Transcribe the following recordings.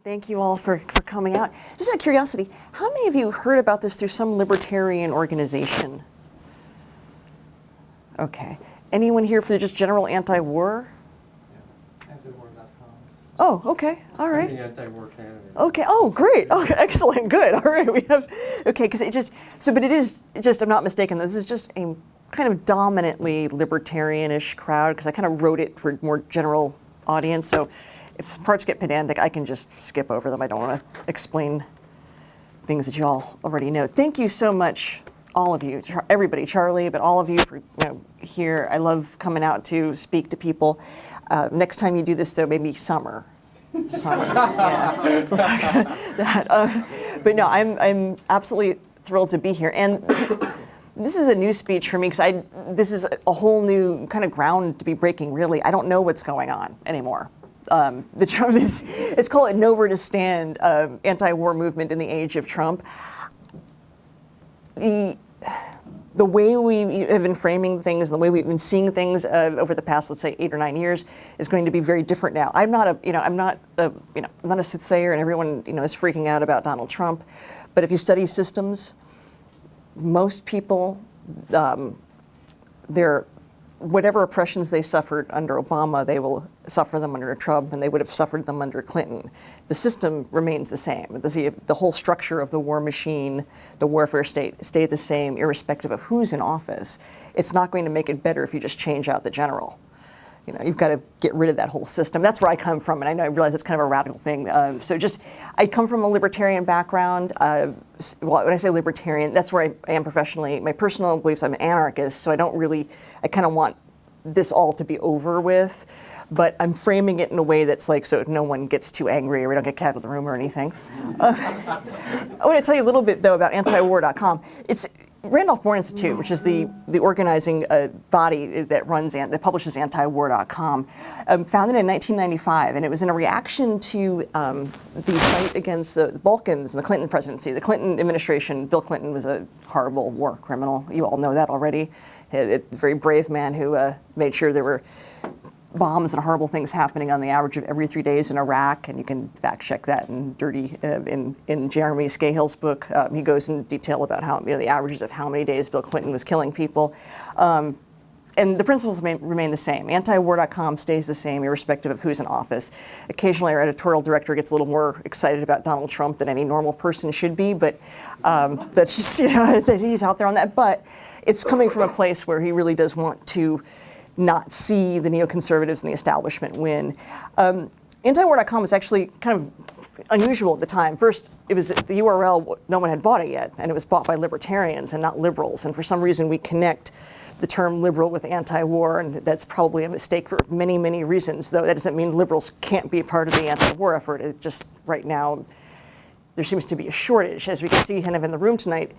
Thank you all for coming out. Just out of curiosity, how many of you heard about this through some libertarian organization? Okay. Anyone here for just general anti-war? Yeah. Antiwar.com. Oh, okay. All right. I'm the anti-war candidate. Okay. Oh, great. Okay. Excellent. Good. All right. We have. Okay. Because it just. So, but it is just. I'm not mistaken. This is just a kind of dominantly libertarianish crowd because I kind of wrote it for more general audience. So, if parts get pedantic, I can just skip over them. I don't want to explain things that you all already know. Thank you so much, all of you, everybody, Charlie, but all of you for here. I love coming out to speak to people. Next time you do this, though, maybe summer. Yeah. But no, I'm absolutely thrilled to be here. And this is a new speech for me because this is a whole new kind of ground to be breaking, really. I don't know what's going on anymore. The Trump it's called Nowhere to Stand, anti-war movement in the age of Trump. The way we have been framing things, the way we've been seeing things over the past, let's say, 8 or 9 years, is going to be very different now. I'm not a soothsayer, and everyone is freaking out about Donald Trump. But if you study systems, most people, whatever oppressions they suffered under Obama, they will suffer them under Trump, and they would have suffered them under Clinton. The system remains the same. The whole structure of the war machine, the warfare state, stayed the same, irrespective of who's in office. It's not going to make it better if you just change out the general. You've got to get rid of that whole system. That's where I come from, and I realize it's kind of a radical thing. I come from a libertarian background. When I say libertarian, that's where I am professionally. My personal beliefs, I'm an anarchist, so I kind of want this all to be over with, but I'm framing it in a way that's so no one gets too angry or we don't get kicked out of the room or anything. I want to tell you a little bit, though, about Antiwar.com. It's Randolph Bourne Institute, which is the organizing body that publishes Antiwar.com, founded in 1995, and it was in a reaction to the fight against the Balkans and the Clinton presidency. The Clinton administration, Bill Clinton was a horrible war criminal. You all know that already. A very brave man who made sure there were bombs and horrible things happening on the average of every 3 days in Iraq, and you can fact check that in in Jeremy Scahill's book. He goes in detail about how the averages of how many days Bill Clinton was killing people. And the principles remain the same. Antiwar.com stays the same, irrespective of who's in office. Occasionally, our editorial director gets a little more excited about Donald Trump than any normal person should be, but that's just that he's out there on that. But it's coming from a place where he really does want to not see the neoconservatives and the establishment win. Antiwar.com was actually kind of unusual at the time. First, it was the URL, no one had bought it yet, and it was bought by libertarians and not liberals. And for some reason, we connect the term liberal with anti-war, and that's probably a mistake for many, many reasons, though that doesn't mean liberals can't be part of the anti-war effort. It just, right now, there seems to be a shortage. As we can see kind of in the room tonight,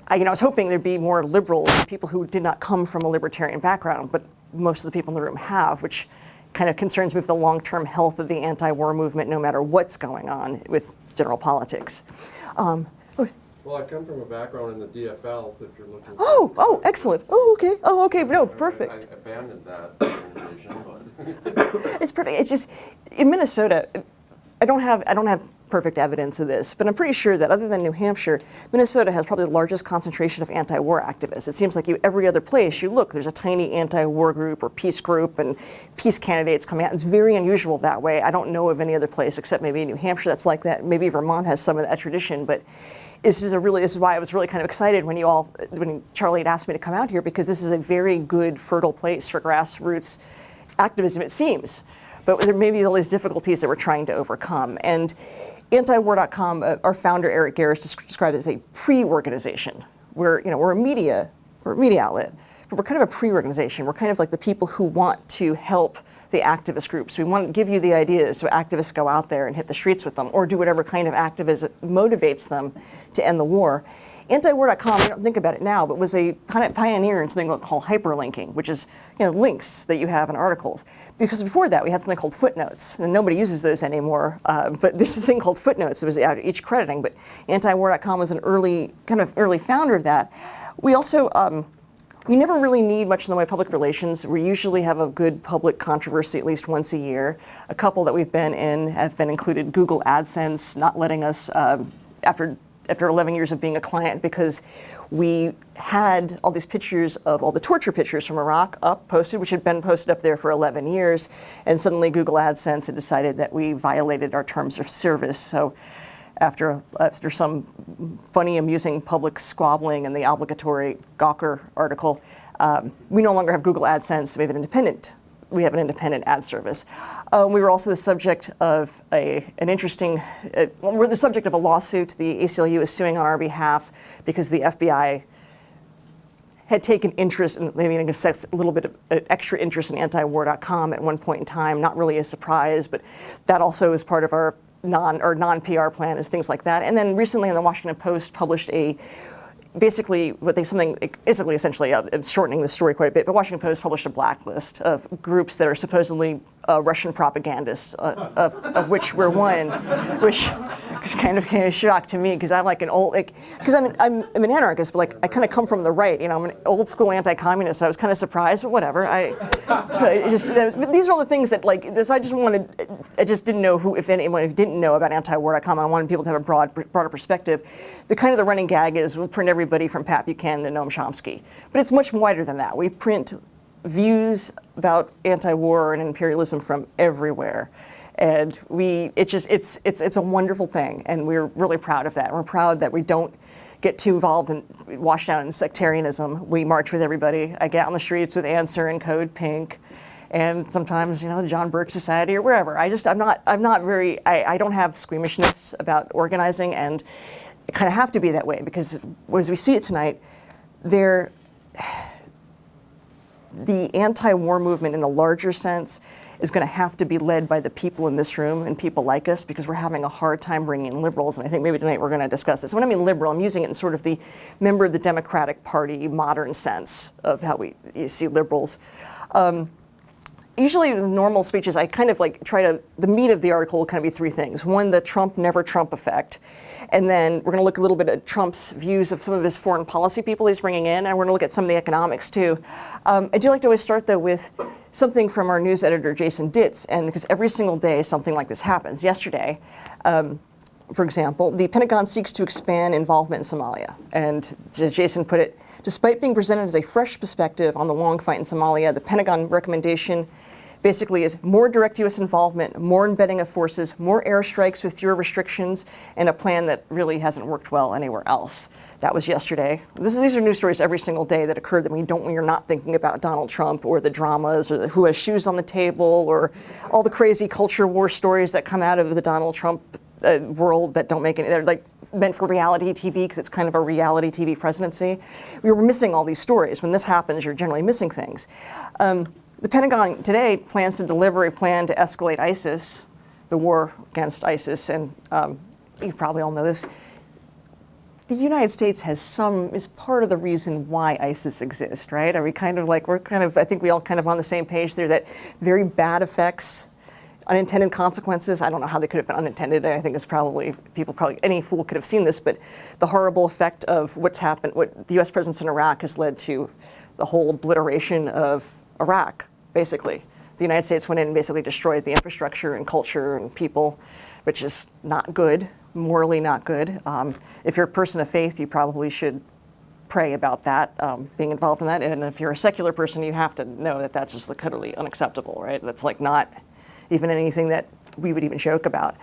I was hoping there'd be more liberals, people who did not come from a libertarian background, but most of the people in the room have, which kind of concerns me with the long-term health of the anti-war movement, no matter what's going on with general politics. Well, I come from a background in the DFL, if you're looking. Oh, excellent. Oh, okay. No, perfect. I abandoned that organization, but It's perfect. It's just in Minnesota. I don't have perfect evidence of this, but I'm pretty sure that other than New Hampshire, Minnesota has probably the largest concentration of anti-war activists. It seems like every other place you look, there's a tiny anti-war group or peace group and peace candidates coming out. It's very unusual that way. I don't know of any other place except maybe New Hampshire that's like that. Maybe Vermont has some of that tradition, but this is why I was really kind of excited when Charlie had asked me to come out here, because this is a very good, fertile place for grassroots activism, it seems. But there may be all these difficulties that we're trying to overcome. And Antiwar.com, our founder, Eric Gers, described it as a pre-organization. We're a media outlet, but we're kind of a pre-organization. We're kind of like the people who want to help the activist groups. We want to give you the ideas so activists go out there and hit the streets with them, or do whatever kind of activism motivates them to end the war. Antiwar.com, I don't think about it now, but was a pioneer in something called hyperlinking, which is links that you have in articles. Because before that, we had something called footnotes, and nobody uses those anymore. But this is a thing called footnotes. It was each crediting, but Antiwar.com was an early founder of that. We also we never really need much in the way of public relations. We usually have a good public controversy at least once a year. A couple that we've been in have been included Google AdSense not letting us, after 11 years of being a client, because we had all these pictures of all the torture pictures from Iraq posted, which had been posted up there for 11 years, and suddenly Google AdSense had decided that we violated our terms of service. So after some funny, amusing public squabbling in the obligatory Gawker article, we no longer have Google AdSense. We have an independent ad service. We were also the subject of an interesting, we're the subject of a lawsuit. The ACLU is suing on our behalf because the FBI had taken interest in, maybe a little bit of extra interest in Antiwar.com at one point in time. Not really a surprise, but that also is part of our non-PR plan, is things like that. And then recently, the Washington Post published essentially, shortening the story quite a bit, but Washington Post published a blacklist of groups that are supposedly Russian propagandists, of which we're one, which is kind of a shock to me, because I'm like because I'm an anarchist, but I kind of come from the right, I'm an old school anti-communist, so I was kind of surprised, but whatever. But these are all the things that I just didn't know if anyone didn't know about Antiwar.com. I wanted people to have a broader perspective. The running gag is we'll print everybody from Pat Buchanan to Noam Chomsky, but it's much wider than that. We print views about anti-war and imperialism from everywhere, and it's a wonderful thing, and we're really proud of that. We're proud that we don't get too involved and washed out in sectarianism. We march with everybody. I get on the streets with Answer and Code Pink, and sometimes the John Burke Society or wherever. I don't have squeamishness about organizing, and it kind of have to be that way, because as we see it tonight, the anti-war movement in a larger sense is going to have to be led by the people in this room and people like us, because we're having a hard time bringing in liberals, and I think maybe tonight we're going to discuss this. When I mean liberal, I'm using it in sort of the member of the Democratic Party modern sense of how you see liberals. Usually in normal speeches, I kind of the meat of the article will kind of be three things. One, the Trump, never Trump effect. And then we're going to look a little bit at Trump's views of some of his foreign policy people he's bringing in, and we're going to look at some of the economics too. I do like to always start though with something from our news editor, Jason Ditz, and because every single day something like this happens. Yesterday, for example, the Pentagon seeks to expand involvement in Somalia. And as Jason put it, despite being presented as a fresh perspective on the long fight in Somalia, the Pentagon recommendation basically is more direct U.S. involvement, more embedding of forces, more airstrikes with fewer restrictions, and a plan that really hasn't worked well anywhere else. That was yesterday. These are news stories every single day that occurred when you're not thinking about Donald Trump or the dramas or who has shoes on the table or all the crazy culture war stories that come out of the Donald Trump world that don't make any, they're meant for reality TV because it's kind of a reality TV presidency. We were missing all these stories. When this happens, you're generally missing things. The Pentagon today plans to deliver a plan to escalate ISIS, the war against ISIS, and you probably all know this. The United States is part of the reason why ISIS exists, right? Are we I think we all kind of on the same page there, that very bad effects, unintended consequences. I don't know how they could have been unintended. I think it's any fool could have seen this, but the horrible effect of what's happened, what the U.S. presence in Iraq has led to the whole obliteration of Iraq, basically. The United States went in and basically destroyed the infrastructure and culture and people, which is not good, morally not good. If you're a person of faith, you probably should pray about that, being involved in that. And if you're a secular person, you have to know that that's just totally unacceptable, right? That's not even anything that we would even joke about.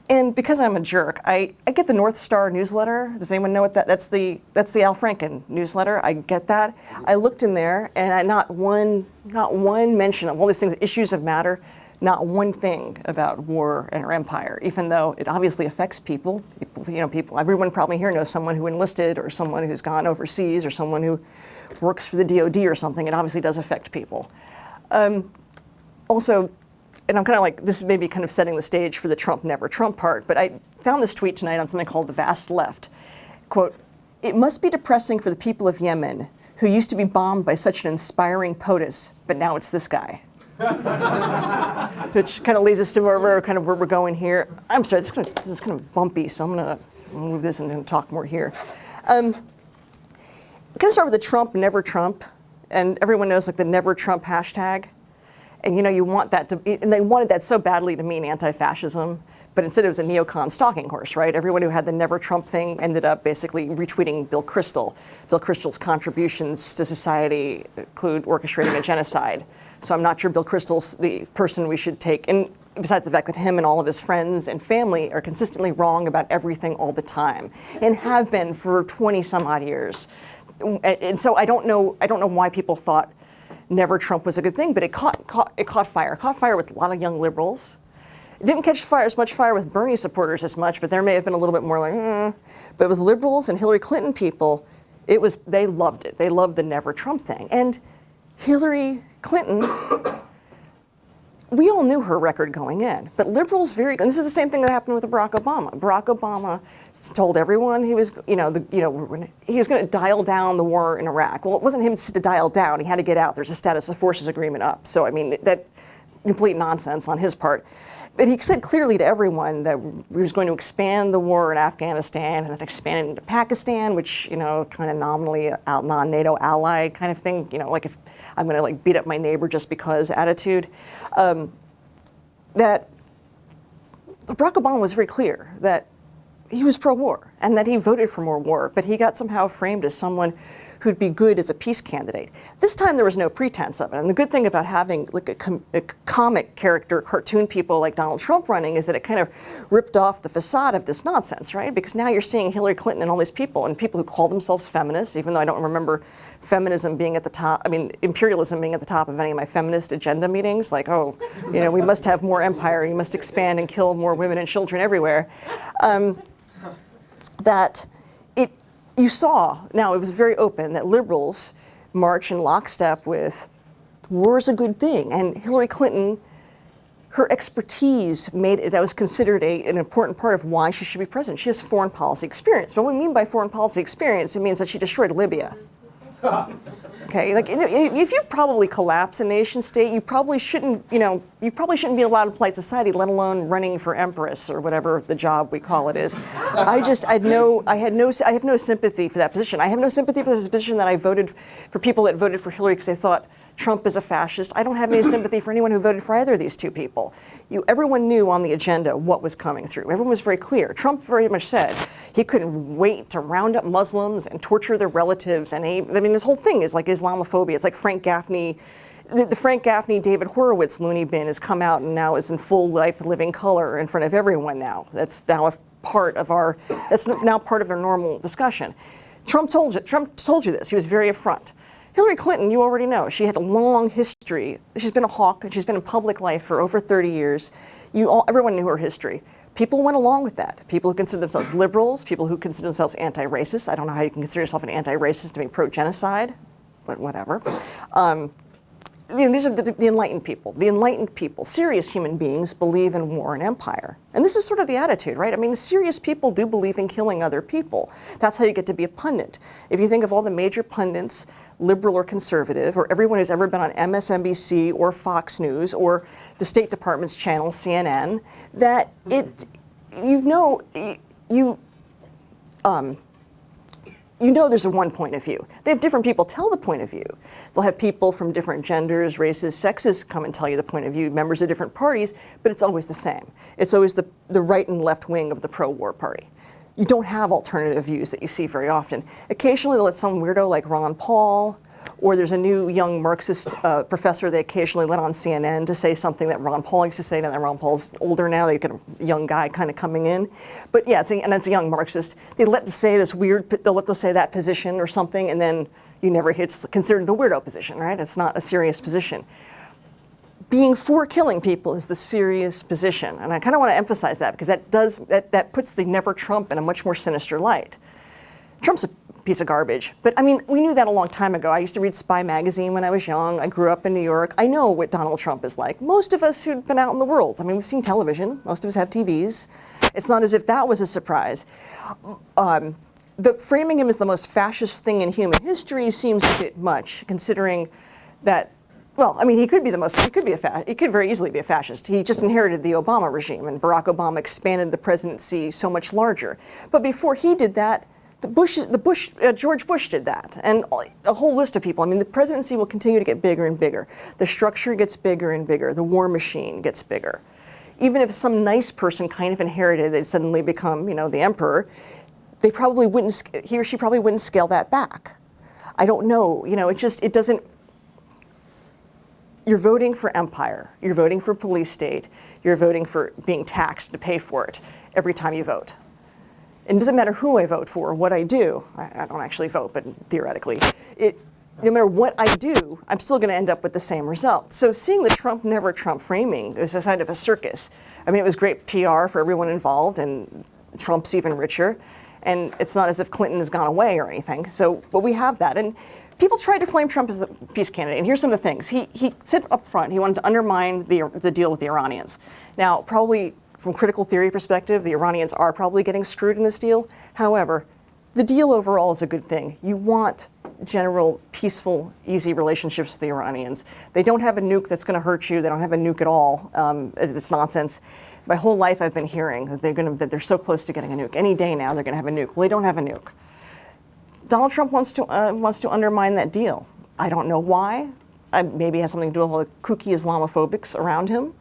And because I'm a jerk, I get the North Star newsletter. Does anyone know what that's the Al Franken newsletter? I get that. I looked in there, and not one mention of all these things, issues of matter, not one thing about war and our empire, even though it obviously affects people. People, everyone probably here knows someone who enlisted or someone who's gone overseas or someone who works for the DOD or something. It obviously does affect people. Also, and I'm kind of this is maybe kind of setting the stage for the Trump, never Trump part, but I found this tweet tonight on something called the Vast Left. Quote, "It must be depressing for the people of Yemen, who used to be bombed by such an inspiring POTUS, but now it's this guy." Which kind of leads us to where we're going here. I'm sorry, this is kind of bumpy, so I'm going to move this and talk more here. kind of start with the Trump, never Trump, and everyone knows like the never Trump hashtag. And you want that to, and they wanted that so badly to mean anti-fascism, but instead it was a neocon stalking horse, right? Everyone who had the never Trump thing ended up basically retweeting Bill Kristol. Bill Kristol's contributions to society include orchestrating a genocide. So I'm not sure Bill Kristol's the person we should take, and besides the fact that him and all of his friends and family are consistently wrong about everything all the time, and have been for 20 some odd years. And so I don't know why people thought never Trump was a good thing, but it caught fire. It caught fire with a lot of young liberals. It didn't catch as much fire with Bernie supporters as much, but there may have been a little bit more like, But with liberals and Hillary Clinton people, they loved it. They loved the never Trump thing. And Hillary Clinton, we all knew her record going in, but liberals and this is the same thing that happened with Barack Obama. Barack Obama told everyone he was, he was going to dial down the war in Iraq. Well, it wasn't him to dial down. He had to get out. There's a status of forces agreement up. So, I mean, that complete nonsense on his part. But he said clearly to everyone that he was going to expand the war in Afghanistan and then expand it into Pakistan, which, kind of nominally a non-NATO ally kind of thing, like if I'm going to like beat up my neighbor just because attitude. That Barack Obama was very clear that he was pro-war and that he voted for more war, but he got somehow framed as someone who'd be good as a peace candidate. This time there was no pretense of it. And the good thing about having like a comic character, cartoon people like Donald Trump running is that it kind of ripped off the facade of this nonsense, right? Because now you're seeing Hillary Clinton and all these people and people who call themselves feminists, even though I don't remember feminism being at the top, imperialism being at the top of any of my feminist agenda meetings, like, we must have more empire, you must expand and kill more women and children everywhere. You saw, now it was very open, that liberals march in lockstep with war is a good thing. And Hillary Clinton, her expertise that was considered an important part of why she should be president. She has foreign policy experience. What we mean by foreign policy experience, it means that she destroyed Libya. Okay, like if you probably collapse a nation state, you probably shouldn't be allowed in polite society, let alone running for empress or whatever the job we call it is. I have no sympathy for that position. I have no sympathy for this position that I voted for people that voted for Hillary because they thought Trump is a fascist. I don't have any sympathy for anyone who voted for either of these two people. Everyone knew on the agenda what was coming through. Everyone was very clear. Trump very much said he couldn't wait to round up Muslims and torture their relatives. And this whole thing is like Islamophobia. It's like Frank Gaffney. The Frank Gaffney, David Horowitz loony bin has come out and now is in full life, living color in front of everyone now. That's now part of our normal discussion. Trump told you this. He was very upfront. Hillary Clinton, you already know, she had a long history. She's been a hawk, and she's been in public life for over 30 years. Everyone knew her history. People went along with that. People who consider themselves liberals, people who consider themselves anti-racist. I don't know how you can consider yourself an anti-racist to be pro-genocide, but whatever. These are the enlightened people. The enlightened people, serious human beings, believe in war and empire. And this is sort of the attitude, right? Serious people do believe in killing other people. That's how you get to be a pundit. If you think of all the major pundits, liberal or conservative, or everyone who's ever been on MSNBC or Fox News or the State Department's channel, CNN, that there's a one point of view. They have different people tell the point of view. They'll have people from different genders, races, sexes come and tell you the point of view, members of different parties, but it's always the same. It's always the right and left wing of the pro-war party. You don't have alternative views that you see very often. Occasionally they'll let some weirdo like Ron Paul, or there's a new young Marxist professor they occasionally let on CNN to say something that Ron Paul used to say. Now that Ron Paul's older now, they get a young guy kind of coming in. But yeah, it's a young Marxist. They let say that position or something, and then it's considered the weirdo position, right? It's not a serious position. Being for killing people is the serious position, and I kind of want to emphasize that because that puts the never Trump in a much more sinister light. Trump's a piece of garbage, but we knew that a long time ago. I used to read Spy magazine when I was young. I grew up in New York. I know what Donald Trump is like. Most of us who've been out in the world, we've seen television. Most of us have TVs. It's not as if that was a surprise. The framing him as the most fascist thing in human history seems a bit much, considering that. Well, he could very easily be a fascist. He just inherited the Obama regime, and Barack Obama expanded the presidency so much larger. But before he did that, George Bush did that, and a whole list of people. I mean, the presidency will continue to get bigger and bigger. The structure gets bigger and bigger. The war machine gets bigger. Even if some nice person kind of inherited, they'd suddenly become, the emperor. He or she probably wouldn't scale that back. I don't know. It doesn't. You're voting for empire. You're voting for police state. You're voting for being taxed to pay for it every time you vote. And it doesn't matter who I vote for, what I do. I don't actually vote, but theoretically, no matter what I do, I'm still going to end up with the same result. So seeing the Trump never Trump framing is a kind of a circus. I mean, it was great PR for everyone involved, and Trump's even richer. And it's not as if Clinton has gone away or anything. So, but we have that. And people tried to flame Trump as the peace candidate. And here's some of the things. He said up front he wanted to undermine the deal with the Iranians. Now, probably from critical theory perspective, the Iranians are probably getting screwed in this deal. However, the deal overall is a good thing. You want general, peaceful, easy relationships with the Iranians. They don't have a nuke that's going to hurt you. They don't have a nuke at all. It's nonsense. My whole life I've been hearing that they're so close to getting a nuke. Any day now they're going to have a nuke. Well, they don't have a nuke. Donald Trump wants to undermine that deal. I don't know why. Maybe it has something to do with all the kooky Islamophobics around him.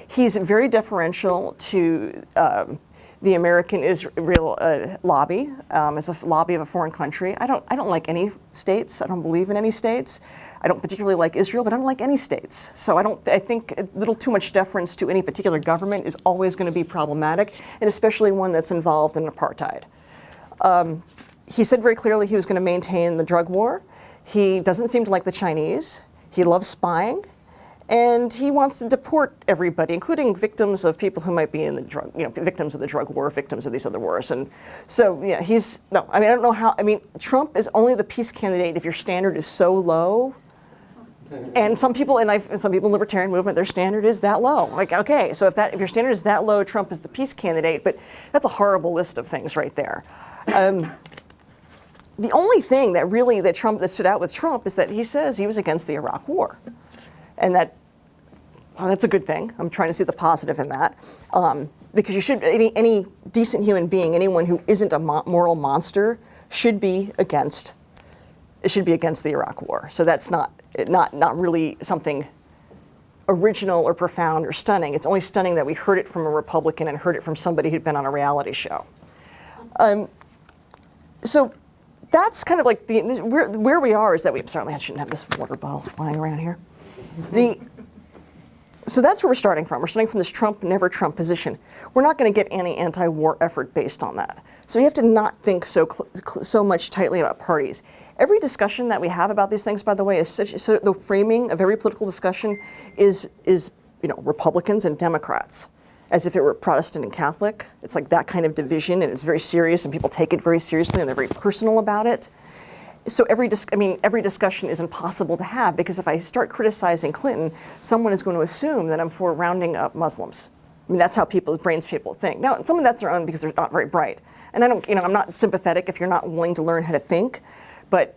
He's very deferential to the American Israel lobby. It's a lobby of a foreign country. I don't like any states. I don't believe in any states. I don't particularly like Israel, but I don't like any states. So I think a little too much deference to any particular government is always going to be problematic, and especially one that's involved in apartheid. He said very clearly he was going to maintain the drug war. He doesn't seem to like the Chinese. He loves spying. And he wants to deport everybody, including victims of people who might be in the drug, victims of the drug war, victims of these other wars. And so, yeah, I don't know how, Trump is only the peace candidate if your standard is so low. And some people in the libertarian movement, their standard is that low. Like, okay, so if your standard is that low, Trump is the peace candidate, but that's a horrible list of things right there. The only thing that stood out with Trump is that he says he was against the Iraq War. And that's a good thing. I'm trying to see the positive in that. Because you should, any decent human being, anyone who isn't a moral monster, should be against the Iraq War. So that's not really something original or profound or stunning. It's only stunning that we heard it from a Republican and heard it from somebody who'd been on a reality show. So that's kind of like where we are is that I shouldn't have this water bottle flying around here. So that's where we're starting from. We're starting from this Trump, never Trump position. We're not going to get any anti-war effort based on that. So we have to not think so much tightly about parties. Every discussion that we have about these things, by the way, so the framing of every political discussion is Republicans and Democrats, as if it were Protestant and Catholic. It's like that kind of division, and it's very serious, and people take it very seriously, and they're very personal about it. So every discussion is impossible to have, because if I start criticizing Clinton, someone is going to assume that I'm for rounding up Muslims. That's how brains people think. Now, some of that's their own because they're not very bright. And I'm not sympathetic if you're not willing to learn how to think, but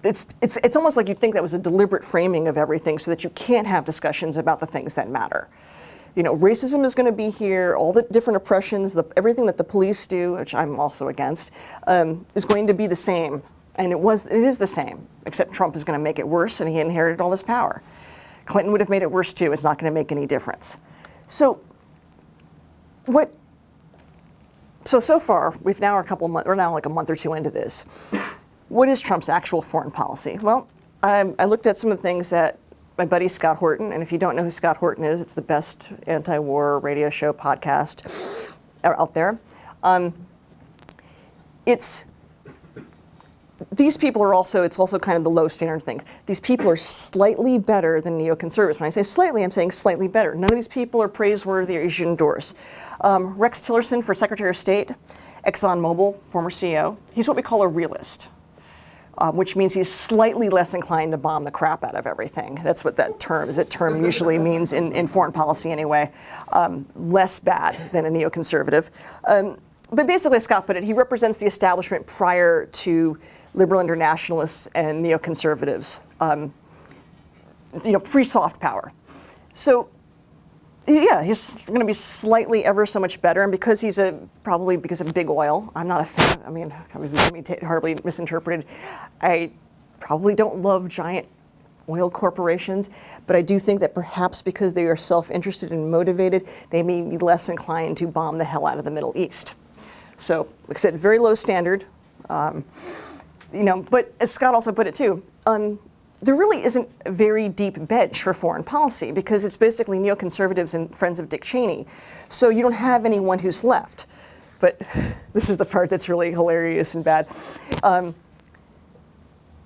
it's almost like you'd think that was a deliberate framing of everything so that you can't have discussions about the things that matter. Racism is going to be here, all the different oppressions, everything that the police do, which I'm also against, is going to be the same. And it is the same, except Trump is going to make it worse, and he inherited all this power. Clinton would have made it worse too. It's not going to make any difference. So far, we're now like a month or two into this. What is Trump's actual foreign policy? Well, I looked at some of the things that my buddy Scott Horton, and if you don't know who Scott Horton is, it's the best anti-war radio show podcast out there. These people are it's also kind of the low standard thing. These people are slightly better than neoconservatives. When I say slightly, I'm saying slightly better. None of these people are praiseworthy or you should endorse. Rex Tillerson for Secretary of State, ExxonMobil, former CEO, he's what we call a realist. Which means he's slightly less inclined to bomb the crap out of everything. That's what that term usually means in foreign policy anyway. Less bad than a neoconservative. But basically, as Scott put it, he represents the establishment prior to liberal internationalists and neoconservatives, pre-soft power. So Yeah, he's going to be slightly ever so much better, and because he's probably because of big oil. I'm not a fan. I mean, this is going to be horribly misinterpreted. I probably don't love giant oil corporations, but I do think that perhaps because they are self-interested and motivated, they may be less inclined to bomb the hell out of the Middle East. So, like I said, very low standard. But as Scott also put it too, there really isn't a very deep bench for foreign policy because it's basically neoconservatives and friends of Dick Cheney. So you don't have anyone who's left. But this is the part that's really hilarious and bad.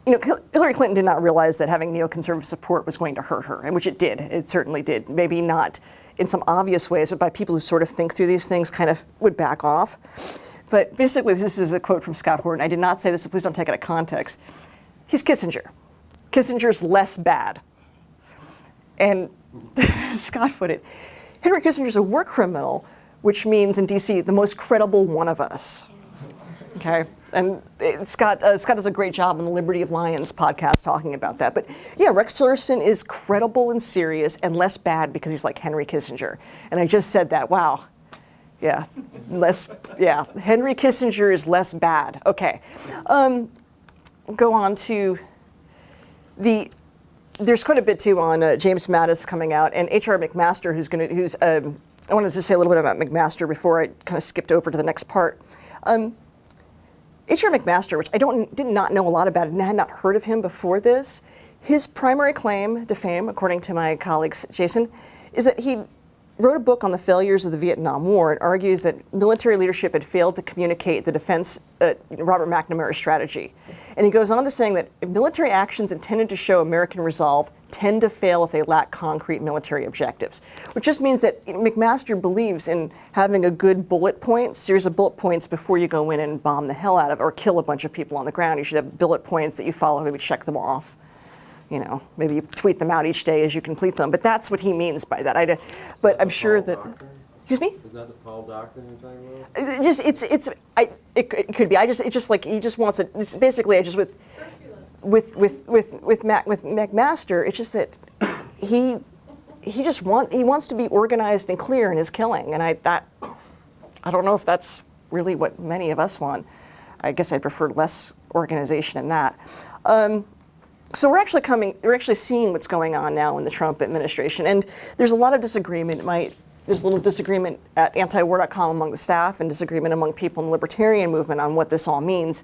Hillary Clinton did not realize that having neoconservative support was going to hurt her, and which it did. It certainly did. Maybe not in some obvious ways, but by people who sort of think through these things kind of would back off. But basically, this is a quote from Scott Horton. I did not say this, so please don't take it out of context. He's Kissinger. Kissinger's less bad. And Scott put it, Henry Kissinger's a war criminal, which means in DC, the most credible one of us. Okay? And Scott does a great job on the Liberty of Lions podcast talking about that. But yeah, Rex Tillerson is credible and serious and less bad because he's like Henry Kissinger. And I just said that, wow. Yeah, Henry Kissinger is less bad. Okay. Go on to there's quite a bit too on James Mattis coming out and H.R. McMaster, I wanted to say a little bit about McMaster before I kind of skipped over to the next part. H.R. McMaster, which I did not know a lot about and had not heard of him before this, his primary claim to fame, according to my colleagues, Jason, is that he wrote a book on the failures of the Vietnam War and argues that military leadership had failed to communicate the defense Robert McNamara strategy. And he goes on to saying that military actions intended to show American resolve tend to fail if they lack concrete military objectives, which just means that McMaster believes in having a good series of bullet points before you go in and bomb the hell out of or kill a bunch of people on the ground. You should have bullet points that you follow, maybe check them off. Maybe you tweet them out each day as you complete them. But that's what he means by that. But I'm sure that. Excuse me? Is that the Paul doctrine you're talking about? It could be. He just wants it. It's basically with McMaster. It's just that he wants to be organized and clear in his killing, and I don't know if that's really what many of us want. I guess I prefer less organization in that. So we're actually seeing what's going on now in the Trump administration, and there's a lot of disagreement. There's a little disagreement at Antiwar.com among the staff, and disagreement among people in the libertarian movement on what this all means.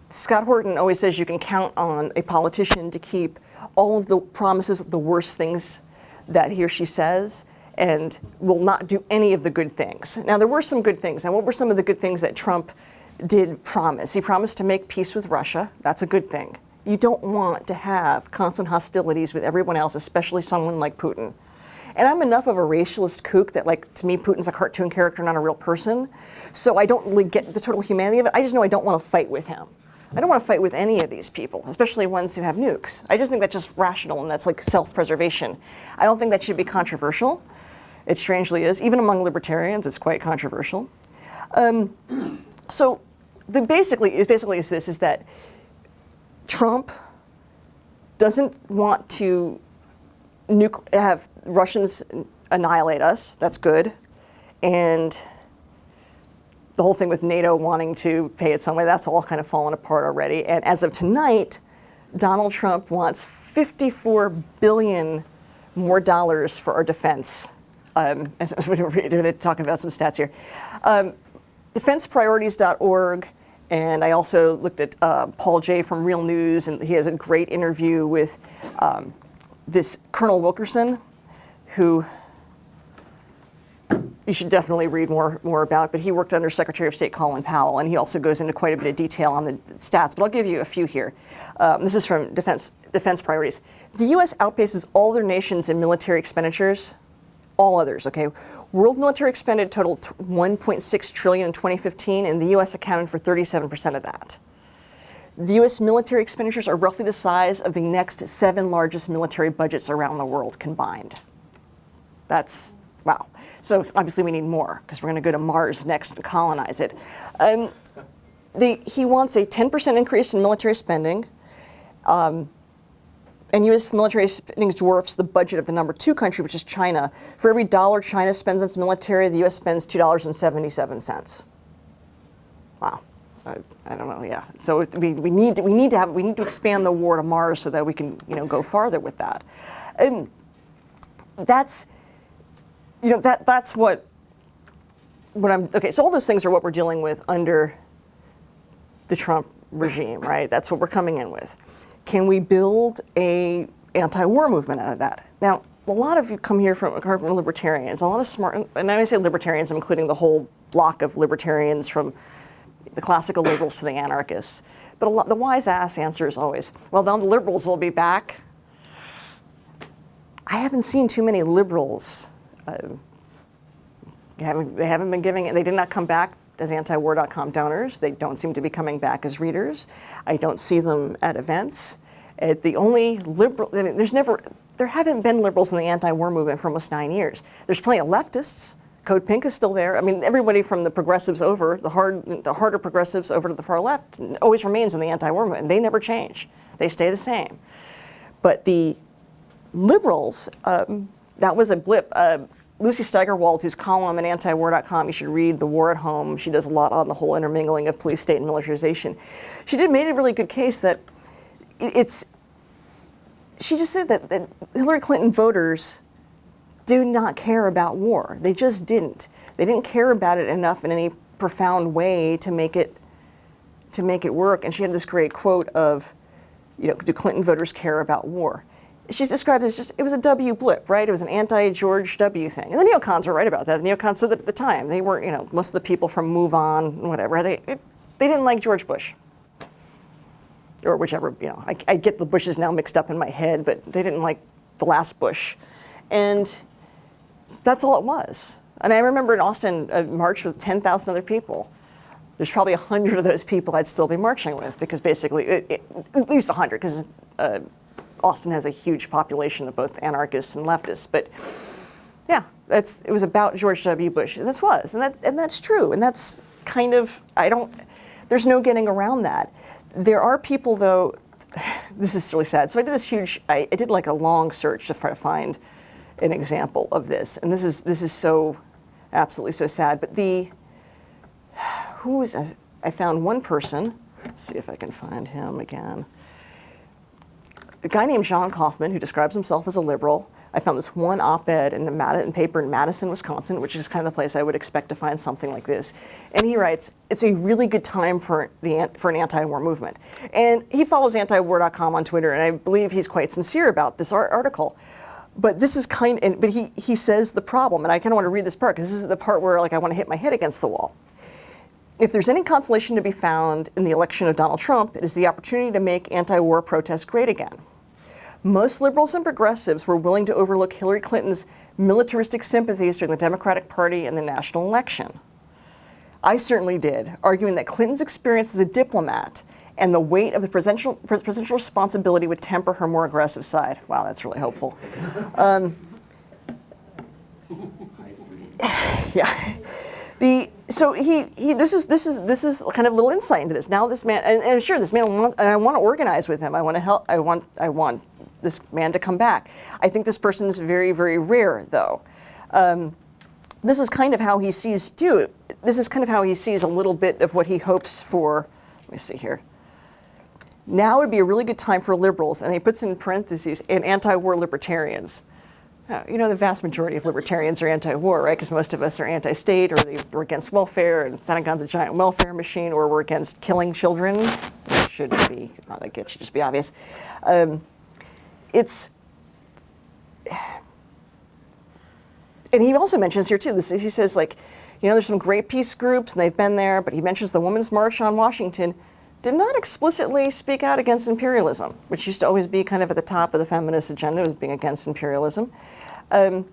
Scott Horton always says you can count on a politician to keep all of the promises of the worst things that he or she says, and will not do any of the good things. Now, there were some good things. And what were some of the good things that Trump did promise? He promised to make peace with Russia. That's a good thing. You don't want to have constant hostilities with everyone else, especially someone like Putin. And I'm enough of a racialist kook that, to me, Putin's a cartoon character, not a real person. So I don't really get the total humanity of it. I just know I don't want to fight with him. I don't want to fight with any of these people, especially ones who have nukes. I just think that's just rational, and that's like self-preservation. I don't think that should be controversial. It strangely is. Even among libertarians, it's quite controversial. So basically is that Trump doesn't want to have Russians annihilate us. That's good. And the whole thing with NATO wanting to pay its own way, that's all kind of fallen apart already. And as of tonight, Donald Trump wants $54 billion more dollars for our defense. And we're going to talk about some stats here. DefensePriorities.org, and I also looked at Paul Jay from Real News, and he has a great interview with this Colonel Wilkerson, who you should definitely read more about, but he worked under Secretary of State Colin Powell, and he also goes into quite a bit of detail on the stats, but I'll give you a few here. This is from Defense Priorities. The U.S. outpaces all other nations in military expenditures, all others, okay? World military expended totaled $1.6 trillion in 2015, and the U.S. accounted for 37% of that. The U.S. military expenditures are roughly the size of the next 7 largest military budgets around the world combined. That's, wow. So obviously we need more, because we're going to go to Mars next and colonize it. He wants a 10% increase in military spending, and and U.S. military spending dwarfs the budget of the number 2 country, which is China. For every dollar China spends on its military, the U.S. spends $2.77. Wow. I don't know. Yeah. So we need to expand the war to Mars so that we can go farther with that. And that's that's what I'm okay. So all those things are what we're dealing with under the Trump regime, right? That's what we're coming in with. Can we build a anti-war movement out of that? Now, a lot of you come here from libertarians. A lot of smart, and when I say libertarians, I'm including the whole block of libertarians from the classical liberals to the anarchists. But the wise-ass answer is always, well, then the liberals will be back. I haven't seen too many liberals. They haven't been giving it. They did not come back as antiwar.com donors. They don't seem to be coming back as readers. I don't see them at events. The only liberal, I mean, there haven't been liberals in the anti-war movement for almost 9 years. There's plenty of leftists. Code Pink is still there. I mean, everybody from the progressives over, the harder progressives over to the far left always remains in the anti-war movement, and they never change. They stay the same. But the liberals, that was a blip. Lucy Steigerwald, whose column at antiwar.com, you should read The War at Home. She does a lot on the whole intermingling of police, state, and militarization. She made a really good case that she just said that Hillary Clinton voters do not care about war. They just didn't. They didn't care about it enough in any profound way to make it work. And she had this great quote of, do Clinton voters care about war? She's described it as it was a W blip, right? It was an anti-George W thing. And the neocons were right about that. The neocons said that at the time. They weren't, most of the people from Move On and whatever, they didn't like George Bush. Or whichever, I get the Bushes now mixed up in my head, but they didn't like the last Bush. And that's all it was. And I remember in Austin, a march with 10,000 other people. There's probably 100 of those people I'd still be marching with, because basically, at least 100, because Austin has a huge population of both anarchists and leftists. But yeah, it was about George W. Bush. And that's true. And that's kind of, there's no getting around that. There are people, though, this is really sad. So I did this I did like a long search to try to find an example of this. And this is so, absolutely so sad. But I found one person. Let's see if I can find him again. A guy named John Coffman, who describes himself as a liberal. I found this one op-ed in the paper in Madison, Wisconsin, which is kind of the place I would expect to find something like this. And he writes, it's a really good time for an anti-war movement. And he follows antiwar.com on Twitter, and I believe he's quite sincere about this article. But this is but he says the problem, and I kind of want to read this part, because this is the part where I want to hit my head against the wall. If there's any consolation to be found in the election of Donald Trump, it is the opportunity to make anti-war protests great again. Most liberals and progressives were willing to overlook Hillary Clinton's militaristic sympathies during the Democratic Party and the national election. I certainly did, arguing that Clinton's experience as a diplomat and the weight of the presidential responsibility would temper her more aggressive side. Wow, that's really hopeful. Yeah. So this is kind of a little insight into this. Now this man, and sure, this man wants, and I want to organize with him. I want to help. I want this man to come back. I think this person is very, very rare, though. This is kind of how he sees This is kind of how he sees a little bit of what he hopes for. Let me see here. Now would be a really good time for liberals, and he puts in parentheses, and anti-war libertarians. The vast majority of libertarians are anti-war, right? Because most of us are anti-state, or we're against welfare, and Pentagon's a giant welfare machine, or we're against killing children. It shouldn't be. It should just be obvious. And he also mentions here too. He says there's some great peace groups, and they've been there. But he mentions the Women's March on Washington did not explicitly speak out against imperialism, which used to always be kind of at the top of the feminist agenda, was being against imperialism. The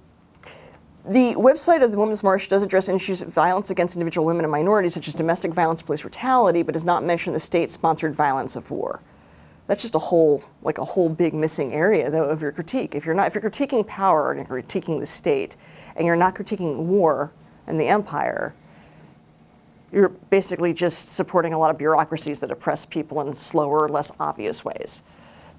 website of the Women's March does address issues of violence against individual women and minorities, such as domestic violence, police brutality, but does not mention the state-sponsored violence of war. That's just a whole big missing area, though, of your critique. If you're critiquing power and you're critiquing the state, and you're not critiquing war and the empire, you're basically just supporting a lot of bureaucracies that oppress people in slower, less obvious ways.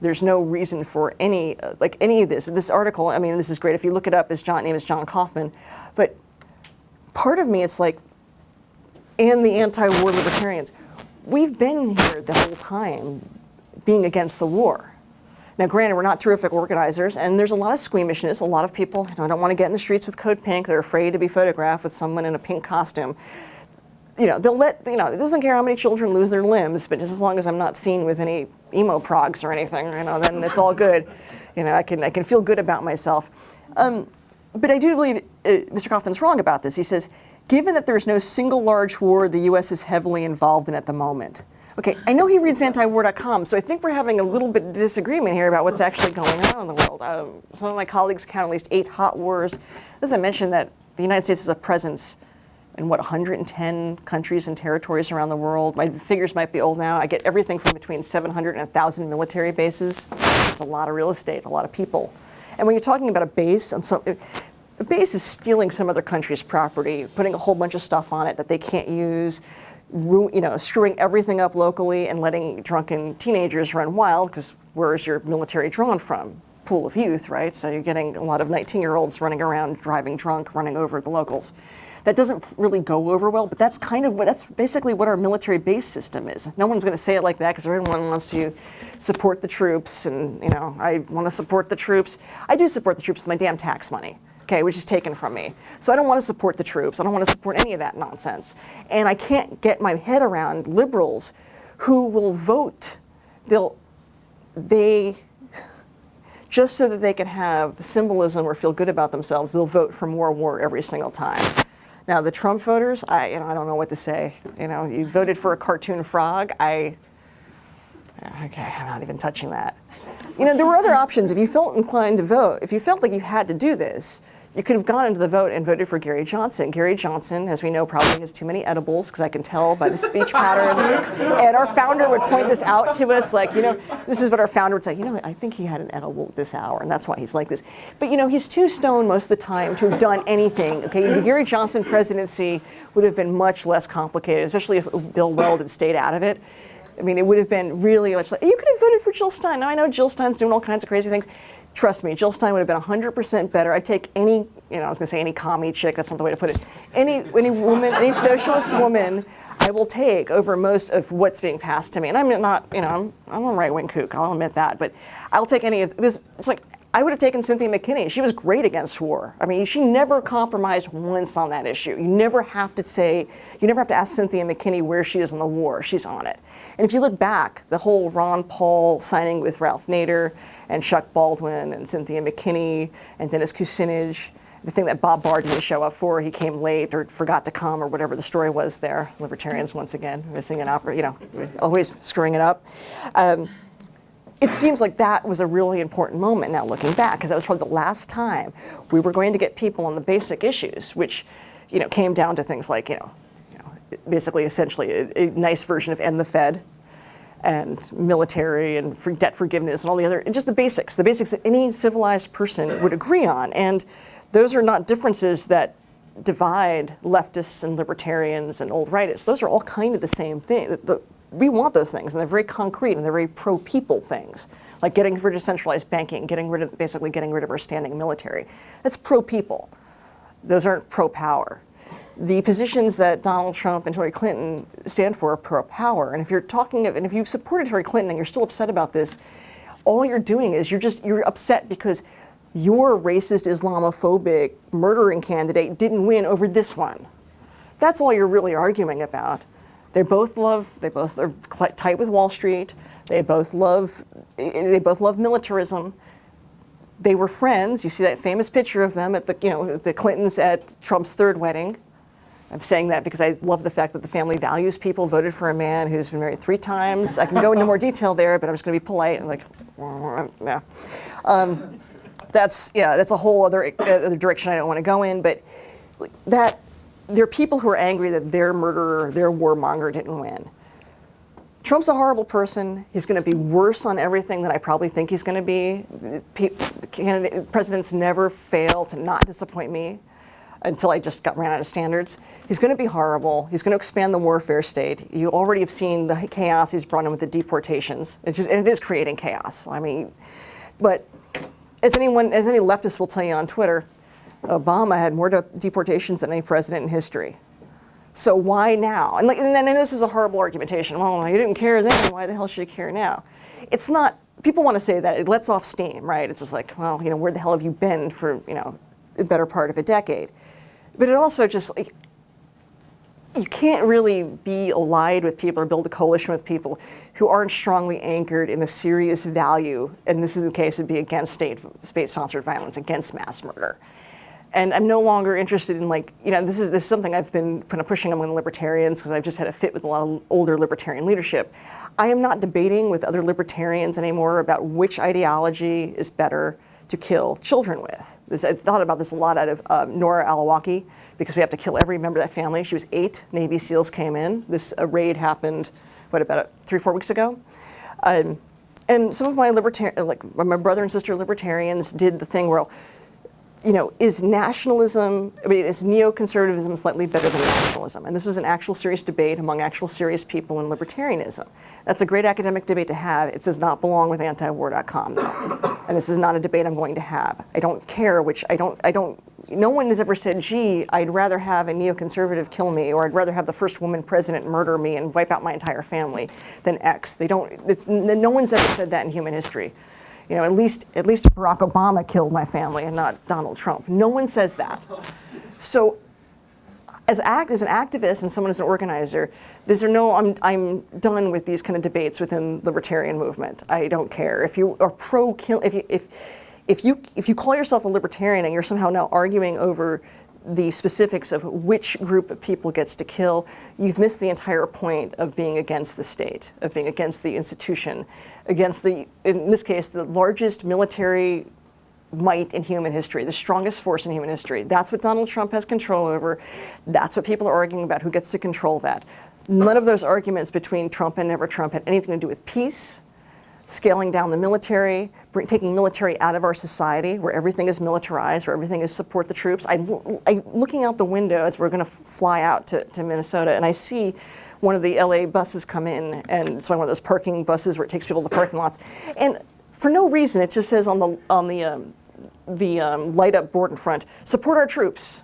There's no reason for any of this. This article, I mean, this is great. If you look it up, his name is John Coffman. But part of me, it's like, and the anti-war libertarians, we've been here the whole time being against the war. Now, granted, we're not terrific organizers, and there's a lot of squeamishness. A lot of people, don't want to get in the streets with code pink. They're afraid to be photographed with someone in a pink costume. They'll let, it doesn't care how many children lose their limbs, but just as long as I'm not seen with any emo progs or anything, then it's all good. I can feel good about myself. But I do believe Mr. Coffman's wrong about this. He says, given that there's no single large war the U.S. is heavily involved in at the moment. Okay, I know he reads antiwar.com, so I think we're having a little bit of disagreement here about what's actually going on in the world. Some of my colleagues count at least 8 hot wars. Doesn't mention that the United States has a presence in 110 countries and territories around the world. My figures might be old now. I get everything from between 700 and 1,000 military bases. It's a lot of real estate, a lot of people. And when you're talking about a base, a base is stealing some other country's property, putting a whole bunch of stuff on it that they can't use, screwing everything up locally and letting drunken teenagers run wild, because where is your military drawn from? Pool of youth, right? So you're getting a lot of 19-year-olds running around, driving drunk, running over the locals. That doesn't really go over well, but that's basically what our military base system is. No one's going to say it like that because everyone wants to support the troops, and I want to support the troops. I do support the troops with my damn tax money. Okay, which is taken from me. So I don't want to support the troops. I don't want to support any of that nonsense. And I can't get my head around liberals who will vote. They just so that they can have symbolism or feel good about themselves, they'll vote for more war every single time. Now the Trump voters, I don't know what to say. You voted for a cartoon frog. Okay, I'm not even touching that. There were other options. If you felt inclined to vote, if you felt like you had to do this, you could have gone into the vote and voted for Gary Johnson. Gary Johnson, as we know, probably has too many edibles, because I can tell by the speech patterns. And our founder would point this out to us, this is what our founder would say, I think he had an edible this hour, and that's why he's like this. But, he's too stoned most of the time to have done anything. Okay, the Gary Johnson presidency would have been much less complicated, especially if Bill Weld had stayed out of it. I mean, it would have been really much like, you could have voted for Jill Stein. Now, I know Jill Stein's doing all kinds of crazy things. Trust me, Jill Stein would have been 100% better. I'd take any, I was going to say any commie chick, that's not the way to put it. Any woman, any socialist woman, I will take over most of what's being passed to me. And I'm not, I'm a right-wing kook, I'll admit that. But I'll take any of this. It's like, I would have taken Cynthia McKinney. She was great against war. I mean, she never compromised once on that issue. You never have to ask Cynthia McKinney where she is in the war. She's on it. And if you look back, the whole Ron Paul signing with Ralph Nader and Chuck Baldwin and Cynthia McKinney and Dennis Kucinich, the thing that Bob Barr didn't show up for, he came late or forgot to come or whatever the story was there. Libertarians, once again, missing an opera, always screwing it up. It seems like that was a really important moment now looking back, because that was probably the last time we were going to get people on the basic issues, which, came down to things like, basically essentially a nice version of end the Fed and military and debt forgiveness and all the other, just the basics that any civilized person would agree on. And those are not differences that divide leftists and libertarians and old rightists. Those are all kind of the same thing. We want those things, and they're very concrete, and they're very pro-people things, like getting rid of centralized banking, basically getting rid of our standing military. That's pro-people. Those aren't pro-power. The positions that Donald Trump and Hillary Clinton stand for are pro-power. And if you've supported Hillary Clinton and you're still upset about this, all you're doing is you're upset because your racist, Islamophobic, murdering candidate didn't win over this one. That's all you're really arguing about. They both are tight with Wall Street. They both love militarism. They were friends. You see that famous picture of them at the Clintons at Trump's third wedding. I'm saying that because I love the fact that the family values people, voted for a man who's been married 3 times. I can go into more detail there, but I'm just going to be polite and yeah. That's a whole other direction I don't want to go in, but that. There are people who are angry that their murderer, their warmonger didn't win. Trump's a horrible person. He's going to be worse on everything than I probably think he's going to be. Presidents never fail to not disappoint me. until I just ran out of standards. He's going to be horrible. He's going to expand the warfare state. You already have seen the chaos he's brought in with the deportations. And it is creating chaos. I mean, but as any leftist will tell you on Twitter, Obama had more deportations than any president in history. So why now? And this is a horrible argumentation. Well, he didn't care then. Why the hell should he care now? It's not. People want to say that it lets off steam, right? It's just like, well, where the hell have you been for, the better part of a decade? But it also just, you can't really be allied with people or build a coalition with people who aren't strongly anchored in a serious value, and this is the case, it'd be against state-sponsored violence, against mass murder. And I'm no longer interested in this is something I've been kind of pushing among the libertarians because I've just had a fit with a lot of older libertarian leadership. I am not debating with other libertarians anymore about which ideology is better to kill children with. I thought about this a lot out of Nora Alawaki, because we have to kill every member of that family. She was 8 Navy SEALs came in. This raid happened, about 3-4 weeks ago? And some of my my brother and sister libertarians did the thing where, is nationalism, is neoconservatism slightly better than nationalism? And this was an actual serious debate among actual serious people in libertarianism. That's a great academic debate to have. It does not belong with antiwar.com, though. And this is not a debate I'm going to have. I don't care no one has ever said, gee, I'd rather have a neoconservative kill me, or I'd rather have the first woman president murder me and wipe out my entire family than X. No one's ever said that in human history. At least Barack Obama killed my family and not Donald Trump. No one says that. So as an activist and someone as an organizer, I'm done with these kind of debates within the libertarian movement. I don't care. If you are pro-kill, if you call yourself a libertarian and you're somehow now arguing over the specifics of which group of people gets to kill, you've missed the entire point of being against the state, of being against the institution, against in this case, the largest military might in human history, the strongest force in human history. That's what Donald Trump has control over. That's what people are arguing about, who gets to control that. None of those arguments between Trump and never Trump had anything to do with peace, scaling down the military, taking military out of our society, where everything is militarized, where everything is support the troops. Looking out the window as we're going to fly out to Minnesota, and I see one of the LA buses come in, and it's one of those parking buses where it takes people to the parking lots, and for no reason, it just says on the light up board in front, support our troops.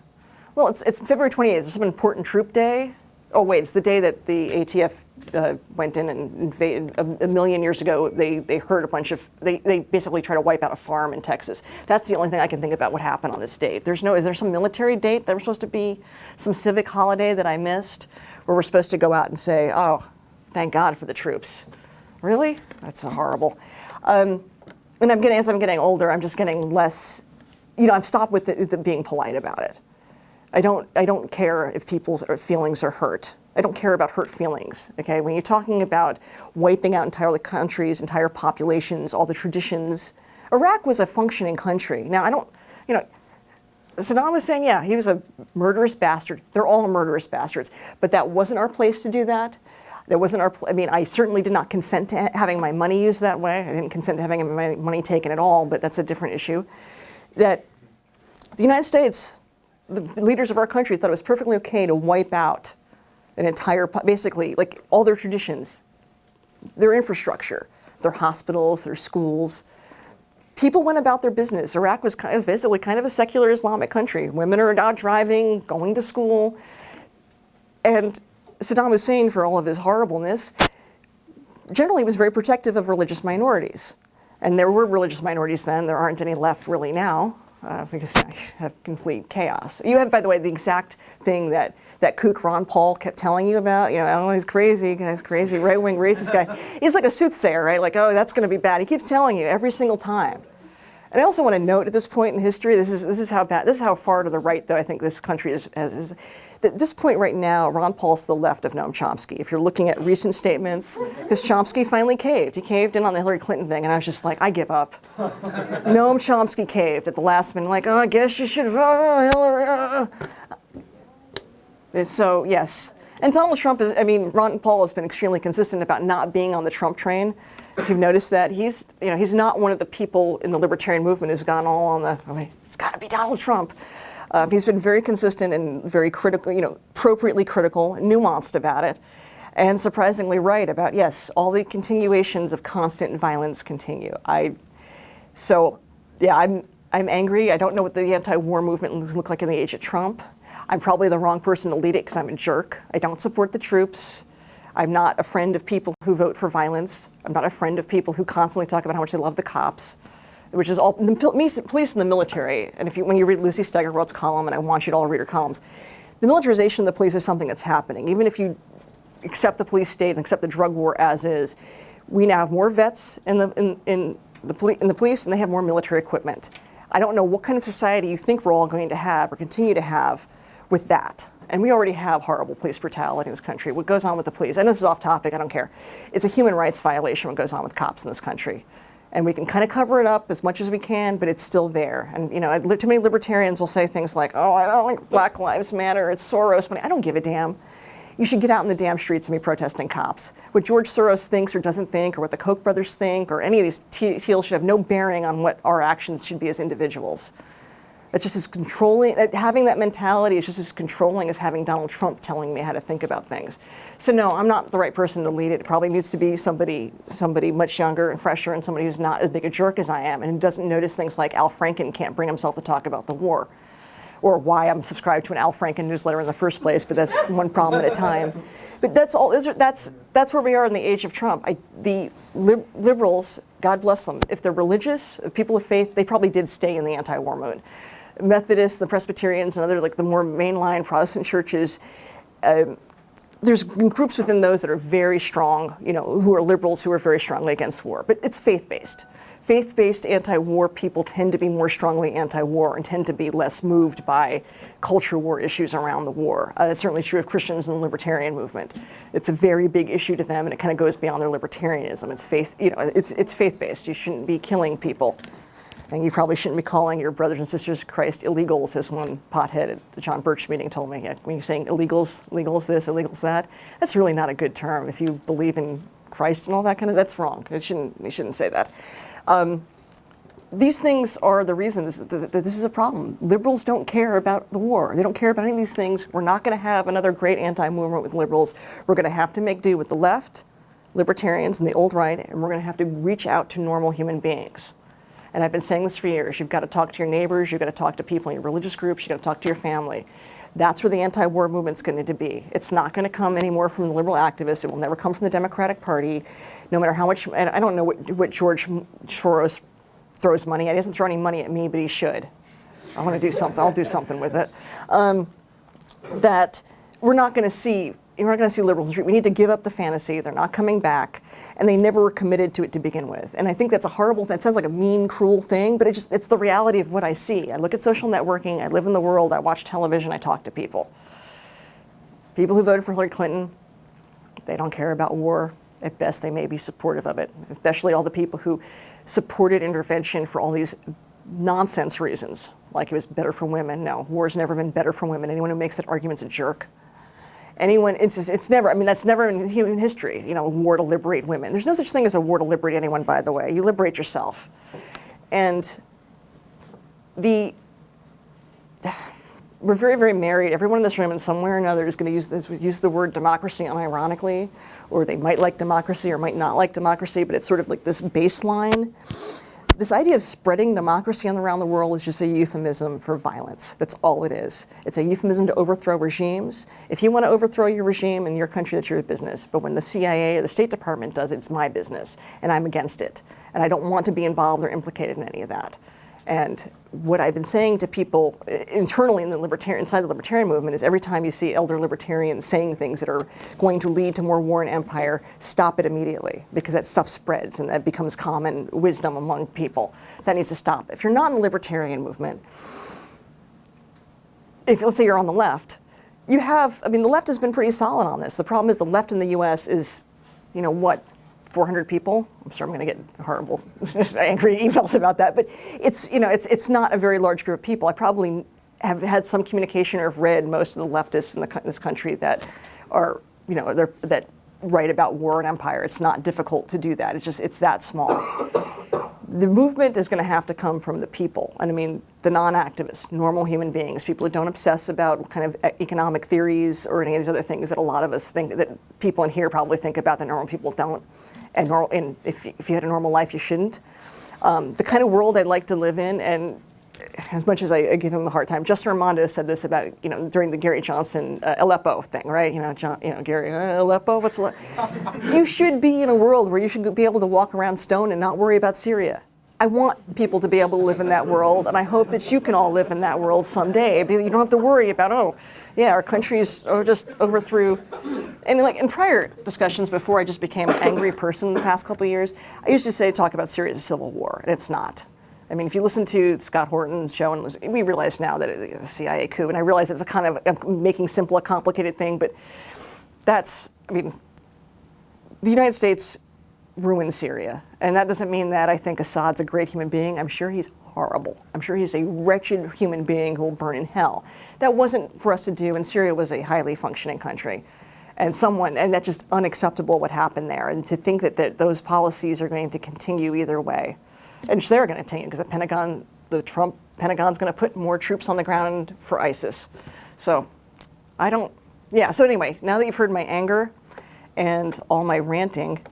Well, it's February 28th. It's some important troop day. Oh wait, it's the day that the ATF went in and invaded a million years ago. They hurt a bunch of, they basically tried to wipe out a farm in Texas. That's the only thing I can think about what happened on this date. Is there some military date that we're supposed to be, some civic holiday that I missed, where we're supposed to go out and say, oh, thank God for the troops? Really? That's horrible. And as I'm getting older, I'm just getting less, I've stopped with the being polite about it. I don't care if people's feelings are hurt. I don't care about hurt feelings, okay? When you're talking about wiping out entire countries, entire populations, all the traditions, Iraq was a functioning country. Now, Saddam was saying, yeah, he was a murderous bastard. They're all murderous bastards. But that wasn't our place to do that. That wasn't I certainly did not consent to having my money used that way. I didn't consent to having my money taken at all, but that's a different issue. That the United States, the leaders of our country, thought it was perfectly okay to wipe out an entire, basically, all their traditions, their infrastructure, their hospitals, their schools. People went about their business. Iraq was basically kind of a secular Islamic country. Women are out driving, going to school. And Saddam Hussein, for all of his horribleness, generally was very protective of religious minorities. And there were religious minorities then. There aren't any left really now. Because now you have complete chaos. You have, by the way, the exact thing that kook Ron Paul kept telling you about. Oh, he's crazy, right-wing racist guy. He's like a soothsayer, right? Oh, that's going to be bad. He keeps telling you every single time. And I also want to note at this point in history, this is how bad, this is how far to the right, though, I think this country is. At this point right now, Ron Paul's to the left of Noam Chomsky. If you're looking at recent statements, because Chomsky finally caved. He caved in on the Hillary Clinton thing, and I was just like, I give up. Noam Chomsky caved at the last minute, oh, I guess you should vote Hillary. So, yes. And Donald Trump Ron Paul has been extremely consistent about not being on the Trump train. If you've noticed that, he's not one of the people in the libertarian movement who's gone all on it's got to be Donald Trump. He's been very consistent and very critical, appropriately critical, nuanced about it, and surprisingly right about, yes, all the continuations of constant violence continue. I'm angry. I don't know what the anti-war movement looked like in the age of Trump. I'm probably the wrong person to lead it because I'm a jerk. I don't support the troops. I'm not a friend of people who vote for violence. I'm not a friend of people who constantly talk about how much they love the cops, which is all the police and the military. And when you read Lucy Steigerwald's column, and I want you to all read her columns, the militarization of the police is something that's happening. Even if you accept the police state and accept the drug war as is, we now have more vets in the police, and they have more military equipment. I don't know what kind of society you think we're all going to have or continue to have with that. And we already have horrible police brutality in this country. What goes on with the police, I know this is off topic, I don't care. It's a human rights violation what goes on with cops in this country. And we can kind of cover it up as much as we can, but it's still there. And too many libertarians will say things like, oh, I don't like Black Lives Matter, it's Soros money. I don't give a damn. You should get out in the damn streets and be protesting cops. What George Soros thinks or doesn't think, or what the Koch brothers think, or any of these deals should have no bearing on what our actions should be as individuals. It's just as controlling, having that mentality is just as controlling as having Donald Trump telling me how to think about things. So no, I'm not the right person to lead it. It probably needs to be somebody much younger and fresher, and somebody who's not as big a jerk as I am and who doesn't notice things like Al Franken can't bring himself to talk about the war, or why I'm subscribed to an Al Franken newsletter in the first place, but that's one problem at a time. But that's all. That's where we are in the age of Trump. The liberals, God bless them, if they're religious, if people of faith, they probably did stay in the anti-war mode. Methodists, the Presbyterians, and other the more mainline Protestant churches, there's groups within those that are very strong, who are liberals who are very strongly against war. But it's faith-based. Faith-based anti-war people tend to be more strongly anti-war and tend to be less moved by culture war issues around the war. That's certainly true of Christians in the libertarian movement. It's a very big issue to them, and it kind of goes beyond their libertarianism. It's faith, it's faith-based. You shouldn't be killing people. And you probably shouldn't be calling your brothers and sisters of Christ illegals, as one pothead at the John Birch meeting told me. When you're saying illegals this, illegals that, that's really not a good term. If you believe in Christ and all that kind of, that's wrong. You shouldn't say that. These things are the reasons that this is a problem. Liberals don't care about the war. They don't care about any of these things. We're not going to have another great anti-movement with liberals. We're going to have to make do with the left, libertarians, and the old right, and we're going to have to reach out to normal human beings. And I've been saying this for years. You've got to talk to your neighbors. You've got to talk to people in your religious groups. You've got to talk to your family. That's where the anti-war movement's going to be. It's not going to come anymore from the liberal activists. It will never come from the Democratic Party, no matter how much. And I don't know what George Soros throws money at. He doesn't throw any money at me, but he should. I want to do something. I'll do something with it. That we're not going to see. You're not going to see liberals in the street. We need to give up the fantasy. They're not coming back, and they never were committed to it to begin with. And I think that's a horrible thing. It sounds like a mean, cruel thing, but it's the reality of what I see. I look at social networking. I live in the world. I watch television. I talk to people. People who voted for Hillary Clinton, they don't care about war. At best, they may be supportive of it, especially all the people who supported intervention for all these nonsense reasons, like it was better for women. No, war's never been better for women. Anyone who makes that argument's a jerk. It's never, that's never in human history, war to liberate women. There's no such thing as a war to liberate anyone, by the way. You liberate yourself. And we're very, very married. Everyone in this room in some way or another is going to use the word democracy unironically, or they might like democracy or might not like democracy, but it's sort of like this baseline. This idea of spreading democracy around the world is just a euphemism for violence. That's all it is. It's a euphemism to overthrow regimes. If you want to overthrow your regime in your country, that's your business. But when the CIA or the State Department does it, it's my business, and I'm against it. And I don't want to be involved or implicated in any of that. And what I've been saying to people internally inside the libertarian movement is every time you see elder libertarians saying things that are going to lead to more war and empire, stop it immediately, because that stuff spreads and that becomes common wisdom among people. That needs to stop. If you're not in the libertarian movement, if let's say you're on the left, the left has been pretty solid on this. The problem is the left in the US is, 400 people. I'm sorry, I'm going to get horrible, angry emails about that. But it's not a very large group of people. I probably have had some communication or have read most of the leftists in this country that are, that write about war and empire. It's not difficult to do that. It's that small. The movement is going to have to come from the people. And I mean, the non-activists, normal human beings, people who don't obsess about kind of economic theories or any of these other things that a lot of us think, that people in here probably think about that normal people don't. And if you had a normal life, you shouldn't. The kind of world I'd like to live in, and as much as I give him a hard time, Justin Raimondo said this about, during the Gary Johnson Aleppo thing, right? Gary, Aleppo, what's Aleppo? You should be in a world where you should be able to walk around stone and not worry about Syria. I want people to be able to live in that world, and I hope that you can all live in that world someday. You don't have to worry about, our countries are just overthrew. And in prior discussions before I just became an angry person in the past couple of years, I used to talk about Syria as a civil war, and it's not. I mean, if you listen to Scott Horton's show, and we realize now that it's a CIA coup, and I realize it's a kind of making simple a complicated thing, but the United States ruined Syria. And that doesn't mean that I think Assad's a great human being. I'm sure he's horrible. I'm sure he's a wretched human being who will burn in hell. That wasn't for us to do, and Syria was a highly functioning country. And that's just unacceptable what happened there. And to think that those policies are going to continue either way. And they're going to continue because the Trump Pentagon's going to put more troops on the ground for ISIS. So so anyway, now that you've heard my anger and all my ranting,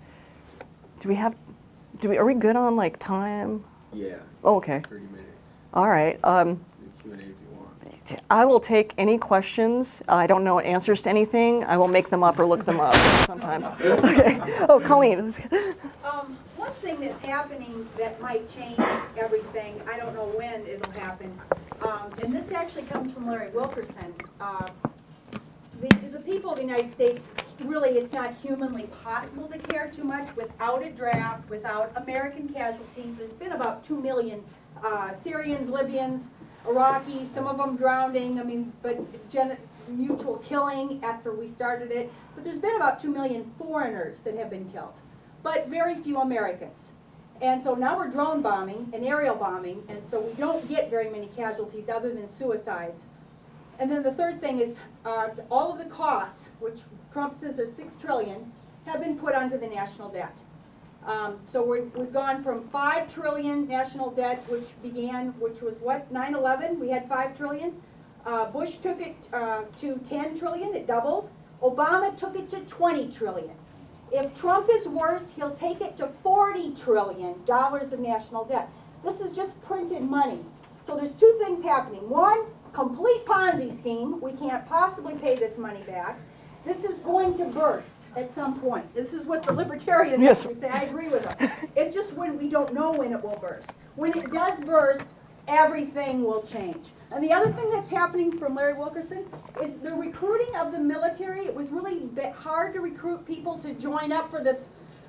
are we good on time? Yeah. Oh, okay. 30 minutes. All right. Q&A if you want. I will take any questions. I don't know answers to anything. I will make them up or look them up sometimes. Okay. Oh, Colleen. One thing that's happening that might change everything, I don't know when it'll happen, and this actually comes from Larry Wilkerson. The people of the United States, really, it's not humanly possible to care too much without a draft, without American casualties. There's been about 2 million Syrians, Libyans, Iraqis, some of them drowning, but mutual killing after we started it. But there's been about 2 million foreigners that have been killed, but very few Americans. And so now we're drone bombing and aerial bombing, and so we don't get very many casualties other than suicides. And then the third thing is all of the costs, which Trump says are $6 trillion, have been put onto the national debt. So we've gone from $5 trillion national debt, which was what, 9/11? We had $5 trillion. Bush took it to 10 trillion, it doubled. Obama took it to 20 trillion. If Trump is worse, he'll take it to $40 trillion of national debt. This is just printed money. So there's two things happening. One, complete Ponzi scheme. We can't possibly pay this money back. This is going to burst at some point. This is what the libertarians actually say. I agree with them. It's just when we don't know when it will burst. When it does burst, everything will change. And the other thing that's happening from Larry Wilkerson is the recruiting of the military. It was really hard to recruit people to join up for this,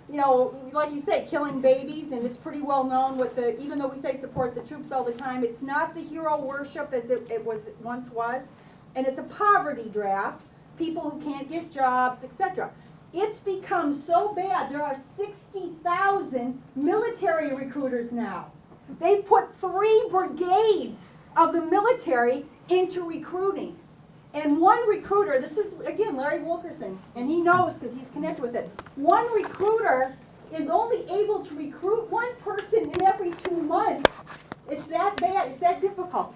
like you say, killing babies, and it's pretty well known even though we say support the troops all the time, it's not the hero worship as it once was, and it's a poverty draft, people who can't get jobs, etc. It's become so bad, there are 60,000 military recruiters now. They've put 3 brigades of the military into recruiting. And one recruiter, this is, again, Larry Wilkerson, and he knows because he's connected with it. One recruiter is only able to recruit one person in every 2 months. It's that bad, it's that difficult.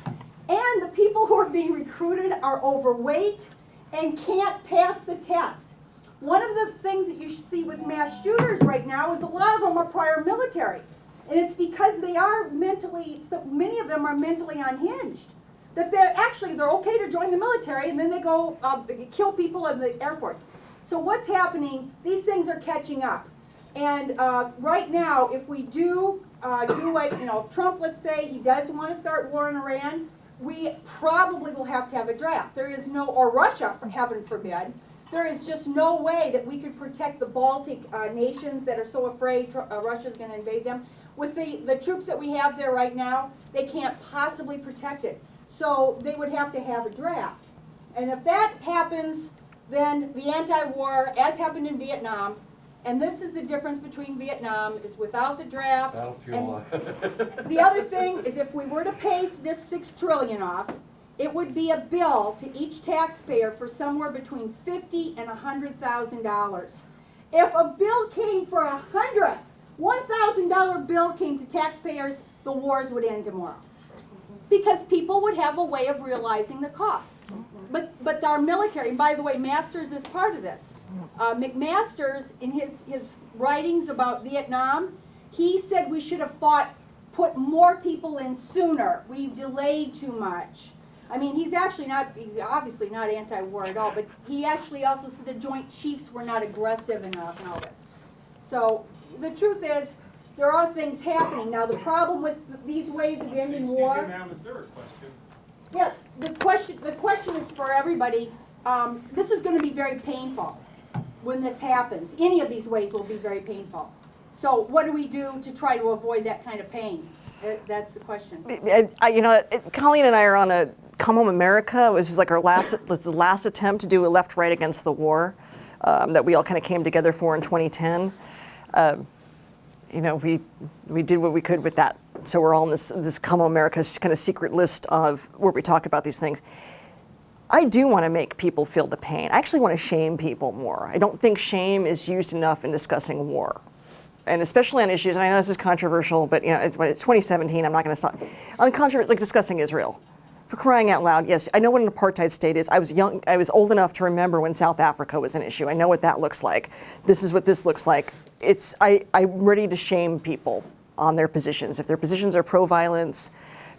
And the people who are being recruited are overweight and can't pass the test. One of the things that you see with mass shooters right now is a lot of them are prior military. And it's because they are so many of them are mentally unhinged. That they're okay to join the military, and then they go kill people in the airports. So what's happening, these things are catching up. And right now, if we do what, if Trump, let's say, he does want to start war in Iran, we probably will have to have a draft. Or Russia, for heaven forbid. There is just no way that we could protect the Baltic nations that are so afraid Russia's going to invade them. With the troops that we have there right now, they can't possibly protect it. So they would have to have a draft. And if that happens, then the anti-war, as happened in Vietnam, and this is the difference between Vietnam, is without the draft. That'll fuel the other thing is if we were to pay this $6 trillion off, it would be a bill to each taxpayer for somewhere between $50,000 and $100,000. If a bill came for 100th $1,000 bill came to taxpayers, the wars would end tomorrow. Because people would have a way of realizing the cost. But our military, and by the way, Masters is part of this. McMasters, in his writings about Vietnam, he said we should have put more people in sooner. We delayed too much. I mean, he's obviously not anti-war at all, but he actually also said the Joint Chiefs were not aggressive enough and all this. So the truth is, there are things happening. Now, the problem with these ways of ending war... Excuse me, ma'am, is there a question? Yeah, the question is for everybody. This is going to be very painful when this happens. Any of these ways will be very painful. So what do we do to try to avoid that kind of pain? That's the question. Colleen and I are on a Come Home America. It was like the last attempt to do a left-right against the war that we all kind of came together for in 2010. We did what we could with that. So we're all in this Come Home America kind of secret list of where we talk about these things. I do want to make people feel the pain. I actually want to shame people more. I don't think shame is used enough in discussing war. And especially on issues, and I know this is controversial, but it's 2017, I'm not going to stop. On like discussing Israel. For crying out loud, yes, I know what an apartheid state is. I was old enough to remember when South Africa was an issue. I know what that looks like. This is what this looks like. I'm ready to shame people on their positions. If their positions are pro-violence,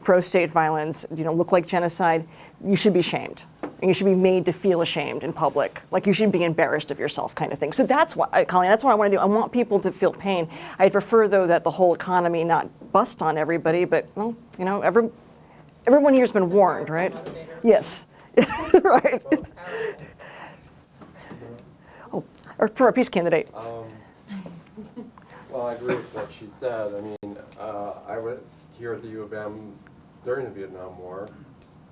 pro-state violence, look like genocide, you should be shamed. And you should be made to feel ashamed in public. Like you should be embarrassed of yourself kind of thing. So that's what, Colleen, that's what I want to do. I want people to feel pain. I prefer, though, that the whole economy not bust on everybody, but, well, everyone here's been warned, right? Yes. Right. Oh, or for a peace candidate. Well, I agree with what she said. I mean, I was here at the U of M during the Vietnam War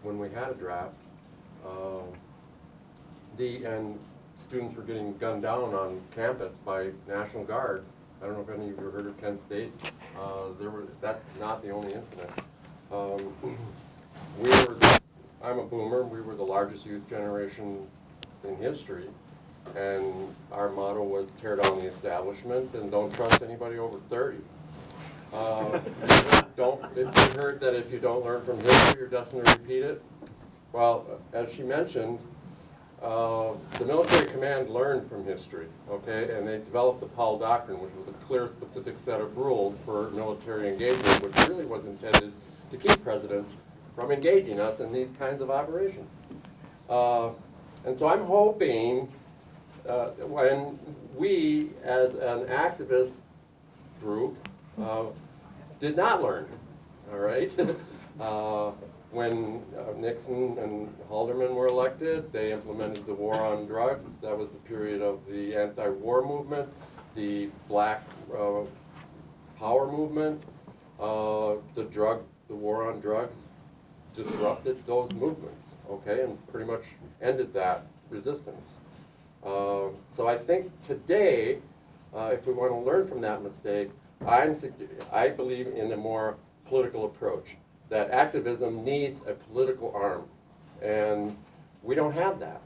when we had a draft. And students were getting gunned down on campus by National Guards. I don't know if any of you heard of Kent State. That's not the only incident. I'm a boomer. We were the largest youth generation in history, and our motto was tear down the establishment and don't trust anybody over 30. It heard that if you don't learn from history, you're destined to repeat it. Well, as she mentioned, the military command learned from history, okay, and they developed the Powell Doctrine, which was a clear, specific set of rules for military engagement, which really was intended to keep presidents from engaging us in these kinds of operations. And so I'm hoping when we, as an activist group, did not learn, all right? When Nixon and Haldeman were elected, they implemented the war on drugs. That was the period of the anti-war movement, the Black Power movement. The war on drugs disrupted those movements, okay, and pretty much ended that resistance. So I think today, if we want to learn from that mistake, I believe in a more political approach. That activism needs a political arm, and we don't have that.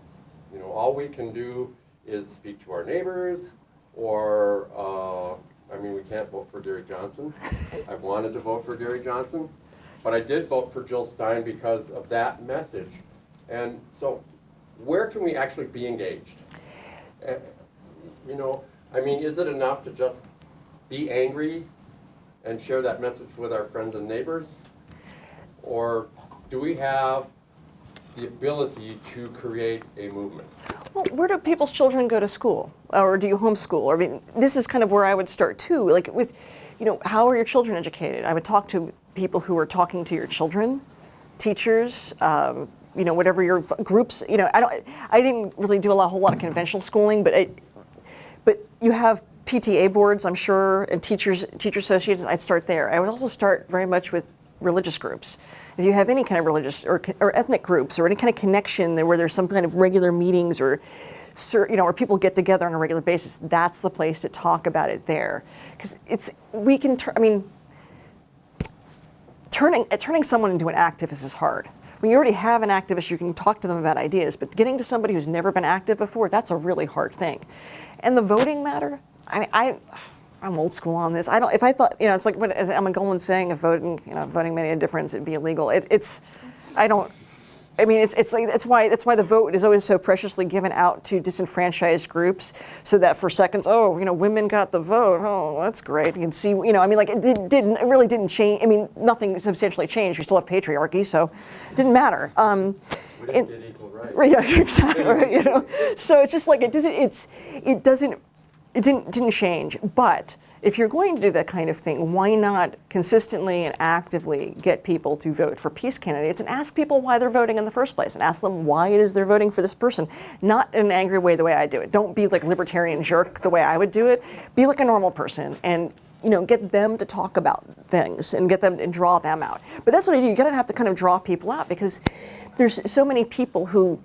All we can do is speak to our neighbors, or, we can't vote for Gary Johnson. I wanted to vote for Gary Johnson, but I did vote for Jill Stein because of that message. And so, where can we actually be engaged? Is it enough to just be angry and share that message with our friends and neighbors? Or do we have the ability to create a movement? Well, where do people's children go to school? Or do you homeschool? This is kind of where I would start too. Like with, how are your children educated? I would talk to people who are talking to your children, teachers, whatever your groups. I didn't really do a whole lot of conventional schooling, but you have PTA boards, I'm sure, and teacher associations. I'd start there. I would also start very much with religious groups. If you have any kind of religious or ethnic groups or any kind of connection where there's some kind of regular meetings or where people get together on a regular basis, that's the place to talk about it there. Because turning someone into an activist is hard. When you already have an activist, you can talk to them about ideas, but getting to somebody who's never been active before, that's a really hard thing. And the voting matter, I'm old school on this. I don't. If I thought, it's like what as Emma Goldman saying, if voting made a difference, it'd be illegal. I don't. I mean, it's like that's why the vote is always so preciously given out to disenfranchised groups, so that for seconds, women got the vote. Oh, that's great. You can see, I mean, like it really didn't change. I mean, nothing substantially changed. We still have patriarchy, so it didn't matter. We didn't get equal rights. Right, yeah, exactly. Right, So it's just like it didn't change. But if you're going to do that kind of thing, why not consistently and actively get people to vote for peace candidates and ask people why they're voting in the first place and ask them why it is they're voting for this person, not in an angry way the way I do it. Don't be like libertarian jerk the way I would do it. Be like a normal person and get them to talk about things and get them and draw them out. But that's what I do. You're going to have to kind of draw people out because there's so many people who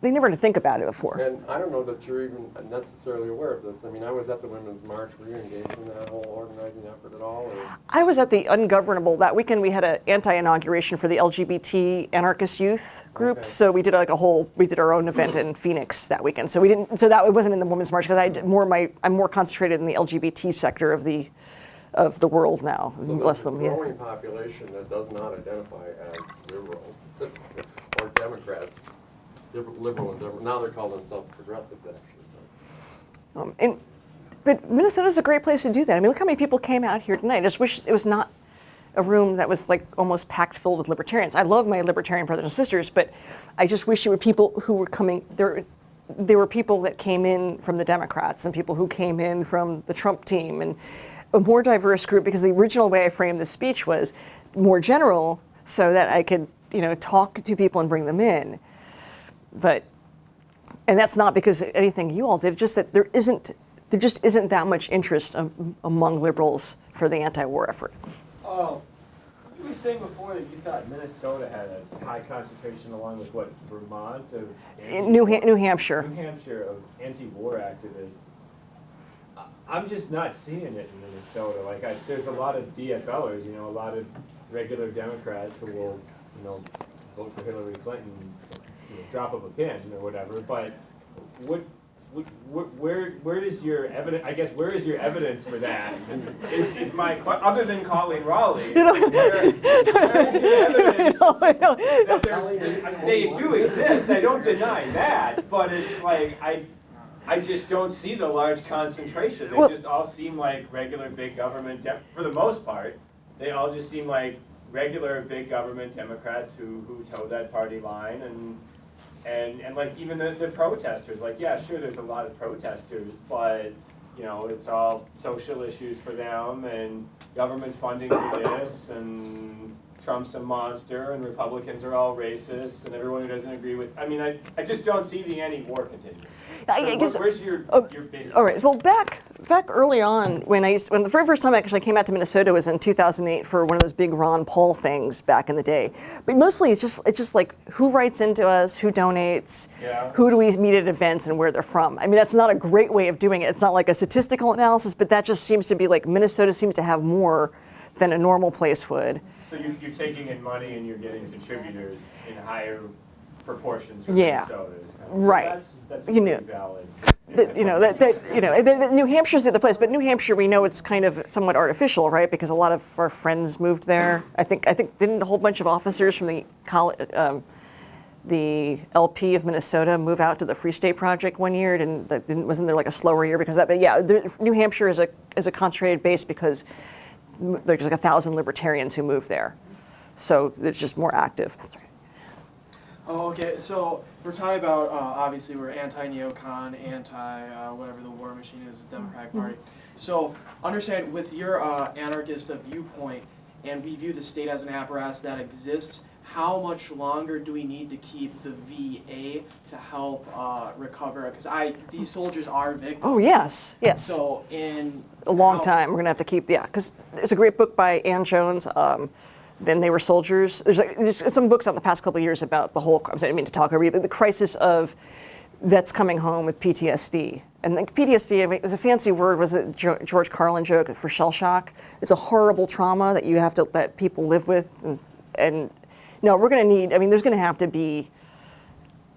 they never had to think about it before. And I don't know that you're even necessarily aware of this. I mean, I was at the Women's March. Were you engaged in that whole organizing effort at all? Or? I was at the Ungovernable. That weekend we had an anti-inauguration for the LGBT anarchist youth group. Okay. So we did we did our own event in Phoenix that weekend. So it wasn't in the Women's March because I'm more concentrated in the LGBT sector of the world now. So bless there's them. a growing population that does not identify as liberals or Democrats. Liberal and Democrat. Now they're calling themselves progressives, actually. But Minnesota's a great place to do that. I mean, look how many people came out here tonight. I just wish it was not a room that was like almost packed filled with libertarians. I love my libertarian brothers and sisters, but I just wish it were people who were coming. There were people that came in from the Democrats and people who came in from the Trump team and a more diverse group, because the original way I framed this speech was more general so that I could, talk to people and bring them in. And that's not because of anything you all did, it's just that there just isn't that much interest among liberals for the anti-war effort. Oh, you were saying before that you thought Minnesota had a high concentration along with Vermont of New Hampshire. New Hampshire of anti-war activists. I'm just not seeing it in Minnesota. Like, there's a lot of DFLers, a lot of regular Democrats who will, vote for Hillary Clinton. Drop of a pin or whatever, but where is your evidence? I guess where is your evidence for that? Is my other than calling Raleigh? Where is your evidence that they do exist? I don't deny that, but it's like I just don't see the large concentration. They just all seem like regular big government. For the most part, they all just seem like regular big government Democrats who toe that party line and like even the protesters, like, yeah, sure, there's a lot of protesters, but it's all social issues for them and government funding for this, and Trump's a monster and Republicans are all racist and everyone who doesn't agree with. I mean, I just don't see the anti-war continuing. I guess, where's your basis? All right. Well, back early on, when the very first time I actually came out to Minnesota was in 2008 for one of those big Ron Paul things back in the day. But mostly it's just like who writes into us, who donates, who do we meet at events, and where they're from. I mean, that's not a great way of doing it. It's not like a statistical analysis, but that just seems to be like Minnesota seems to have more than a normal place would. So you're taking in money and you're getting contributors in higher proportions from Minnesota's. Right. That's pretty valid. New Hampshire's the other place, but New Hampshire, we know it's kind of somewhat artificial, right? Because a lot of our friends moved there. I think didn't a whole bunch of officers from the LP of Minnesota move out to the Free State Project one year? Wasn't there like a slower year because of that? But yeah, New Hampshire is a concentrated base because there's like 1,000 libertarians who moved there, so it's just more active. Sorry. Oh, okay. So we're talking about obviously we're anti-neocon, whatever the war machine is, the Democratic Party. So understand with your anarchist viewpoint, and we view the state as an apparatus that exists. How much longer do we need to keep the VA to help recover? Because these soldiers are victims. Oh yes. So in a long time, we're gonna have to keep because there's a great book by Ann Jones. Then They Were Soldiers. There's some books out in the past couple of years about the whole. I didn't mean to talk over you, but the crisis of vets coming home with PTSD. And like PTSD, I mean, it was a fancy word. Was it George Carlin joke for shell shock? It's a horrible trauma that people live with, and no, we're going to need. I mean, there's going to have to be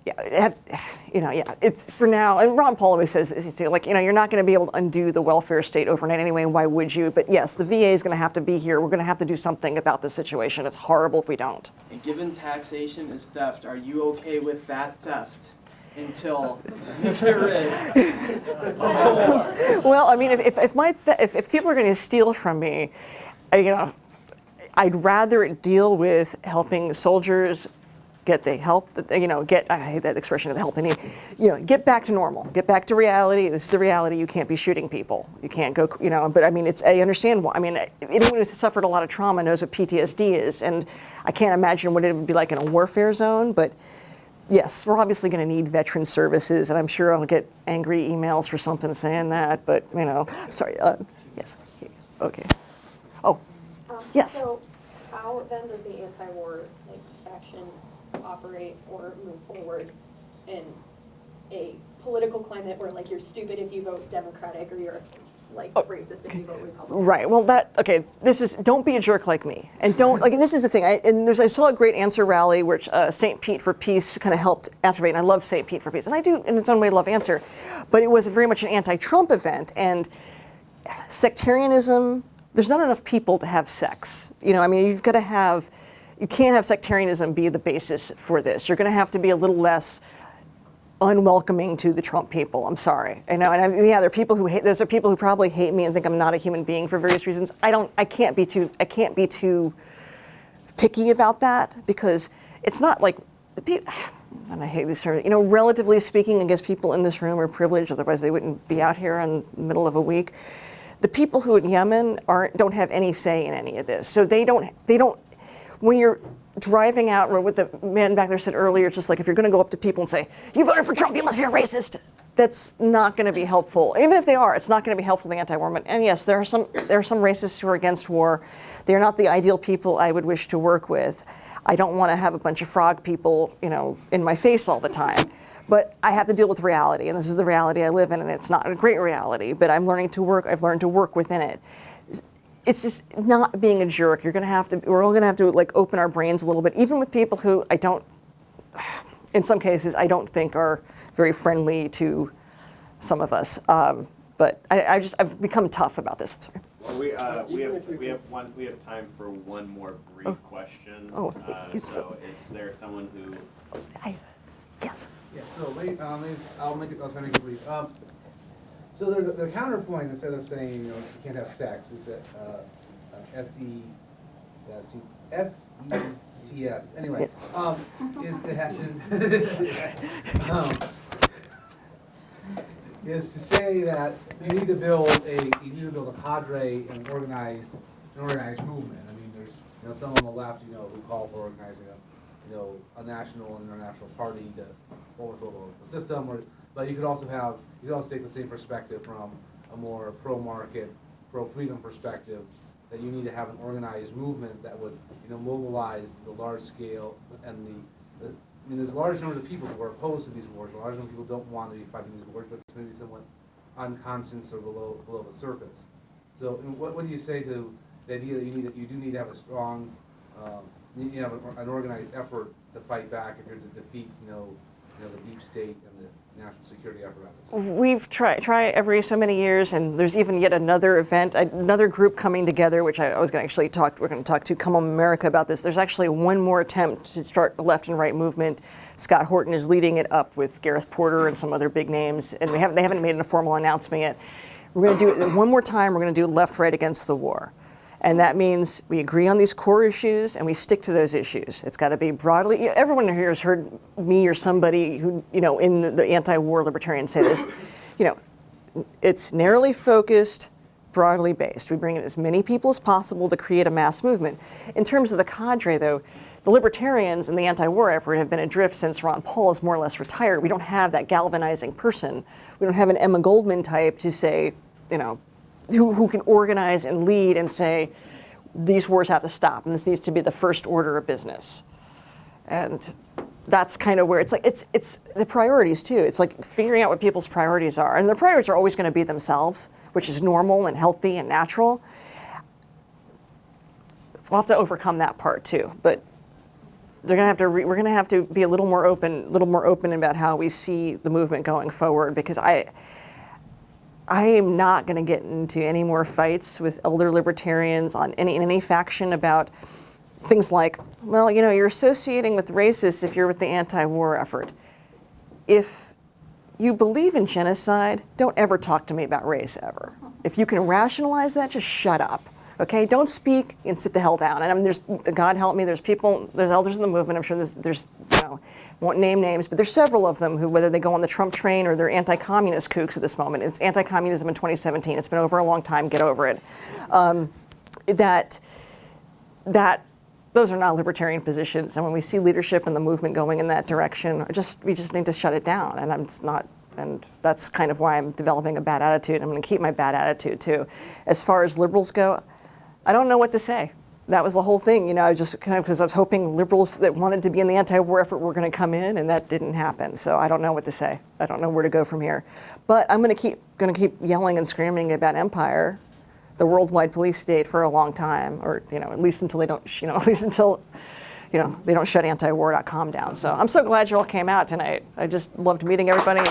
it's for now, and Ron Paul always says this too, like, you're not going to be able to undo the welfare state overnight anyway, why would you? But yes, the VA is going to have to be here. We're going to have to do something about the situation. It's horrible if we don't. And given taxation is theft, are you okay with that theft until you get rid of more? Well, I mean, if people are going to steal from me, I'd rather deal with helping soldiers get the help that I hate that expression, the help they need. Get back to normal, get back to reality. This is the reality. You can't be shooting people. You can't go, but I mean, I understand why. I mean, anyone who's suffered a lot of trauma knows what PTSD is, and I can't imagine what it would be like in a warfare zone, but yes, we're obviously going to need veteran services, and I'm sure I'll get angry emails for something saying that, but, sorry, yes, okay. Oh, yes. So how then does the anti-war faction operate or move forward in a political climate where you're stupid if you vote Democratic or you're racist if you vote Republican? Right. Well, don't be a jerk like me, and don't this is the thing. I saw a great answer rally which St. Pete for Peace kind of helped activate, and I love St. Pete for Peace, and I do in its own way love Answer, but it was very much an anti-Trump event, and sectarianism. There's not enough people to have sex. You've got to have. You can't have sectarianism be the basis for this. You're going to have to be a little less unwelcoming to the Trump people. I'm sorry. There are people who hate. Those are people who probably hate me and think I'm not a human being for various reasons. I can't be too picky about that, because it's not like the people. And I hate this term. Relatively speaking, I guess people in this room are privileged. Otherwise, they wouldn't be out here in the middle of a week. The people who in Yemen don't have any say in any of this. So they don't. When you're driving out, or what the man back there said earlier, it's just like if you're going to go up to people and say, "You voted for Trump, you must be a racist." That's not going to be helpful. Even if they are, it's not going to be helpful to the anti-war movement. And yes, there are some racists who are against war. They're not the ideal people I would wish to work with. I don't want to have a bunch of frog people, in my face all the time. But I have to deal with reality, and this is the reality I live in, and it's not a great reality. But I've learned to work within it. It's just not being a jerk. We're all gonna have to open our brains a little bit, even with people who in some cases, I don't think are very friendly to some of us. But I've become tough about this. I'm sorry. Well, we have time for one more brief question. So is there someone who? Yes. Yeah, so I'll try to make it brief. So there's the counterpoint, instead of saying you can't have sex, is that SETS. Anyway, is to have is to say that you need to build a cadre and organized movement. I mean, there's some on the left who call for organizing a national and international party to overthrow the system, but you could also take the same perspective from a more pro-market, pro-freedom perspective, that you need to have an organized movement that would mobilize the large scale and there's a large number of people who are opposed to these wars. A large number of people don't want to be fighting these wars, but it's maybe somewhat unconscious or below the surface. So what do you say to the idea that you do need to have a strong an organized effort to fight back if you're to defeat, the deep state and the national security apparatus? We've tried every so many years, and there's even yet another event, another group coming together, which we're going to talk to Come On America about this. There's actually one more attempt to start a left and right movement. Scott Horton is leading it up with Gareth Porter and some other big names, and they haven't made a formal announcement yet. We're going to do it one more time. We're going to do left, right against the war. And that means we agree on these core issues and we stick to those issues. It's got to be broadly, everyone here has heard me or somebody who, in the anti-war libertarians say this, it's narrowly focused, broadly based. We bring in as many people as possible to create a mass movement. In terms of the cadre, though, the libertarians and the anti-war effort have been adrift since Ron Paul is more or less retired. We don't have that galvanizing person. We don't have an Emma Goldman type to say, who can organize and lead and say, these wars have to stop, and this needs to be the first order of business. And that's kind of where it's the priorities too. It's like figuring out what people's priorities are. And their priorities are always going to be themselves, which is normal and healthy and natural. We'll have to overcome that part too. But we're going to have to be a little more open about how we see the movement going forward, because I am not going to get into any more fights with elder libertarians in any faction about things like, well, you know, you're associating with racists if you're with the anti-war effort. If you believe in genocide, don't ever talk to me about race ever. If you can rationalize that, just shut up. Okay, don't speak and sit the hell down. And I mean, there's, God help me, there's elders in the movement. I'm sure there's, you know, won't name names, but there's several of them who, whether they go on the Trump train or they're anti-communist kooks at this moment. It's anti-communism in 2017. It's been over a long time. Get over it. Those are not libertarian positions. And when we see leadership in the movement going in that direction, we just need to shut it down. And that's kind of why I'm developing a bad attitude. I'm going to keep my bad attitude too. As far as liberals go, I don't know what to say. That was the whole thing, you know. I just kind of, because I was hoping liberals that wanted to be in the anti-war effort were going to come in, and that didn't happen. So I don't know what to say. I don't know where to go from here. But I'm going to keep yelling and screaming about empire, the worldwide police state, for a long time, or, you know, at least until they don't, you know, at least until, you know, they don't shut antiwar.com down. So I'm so glad you all came out tonight. I just loved meeting everybody.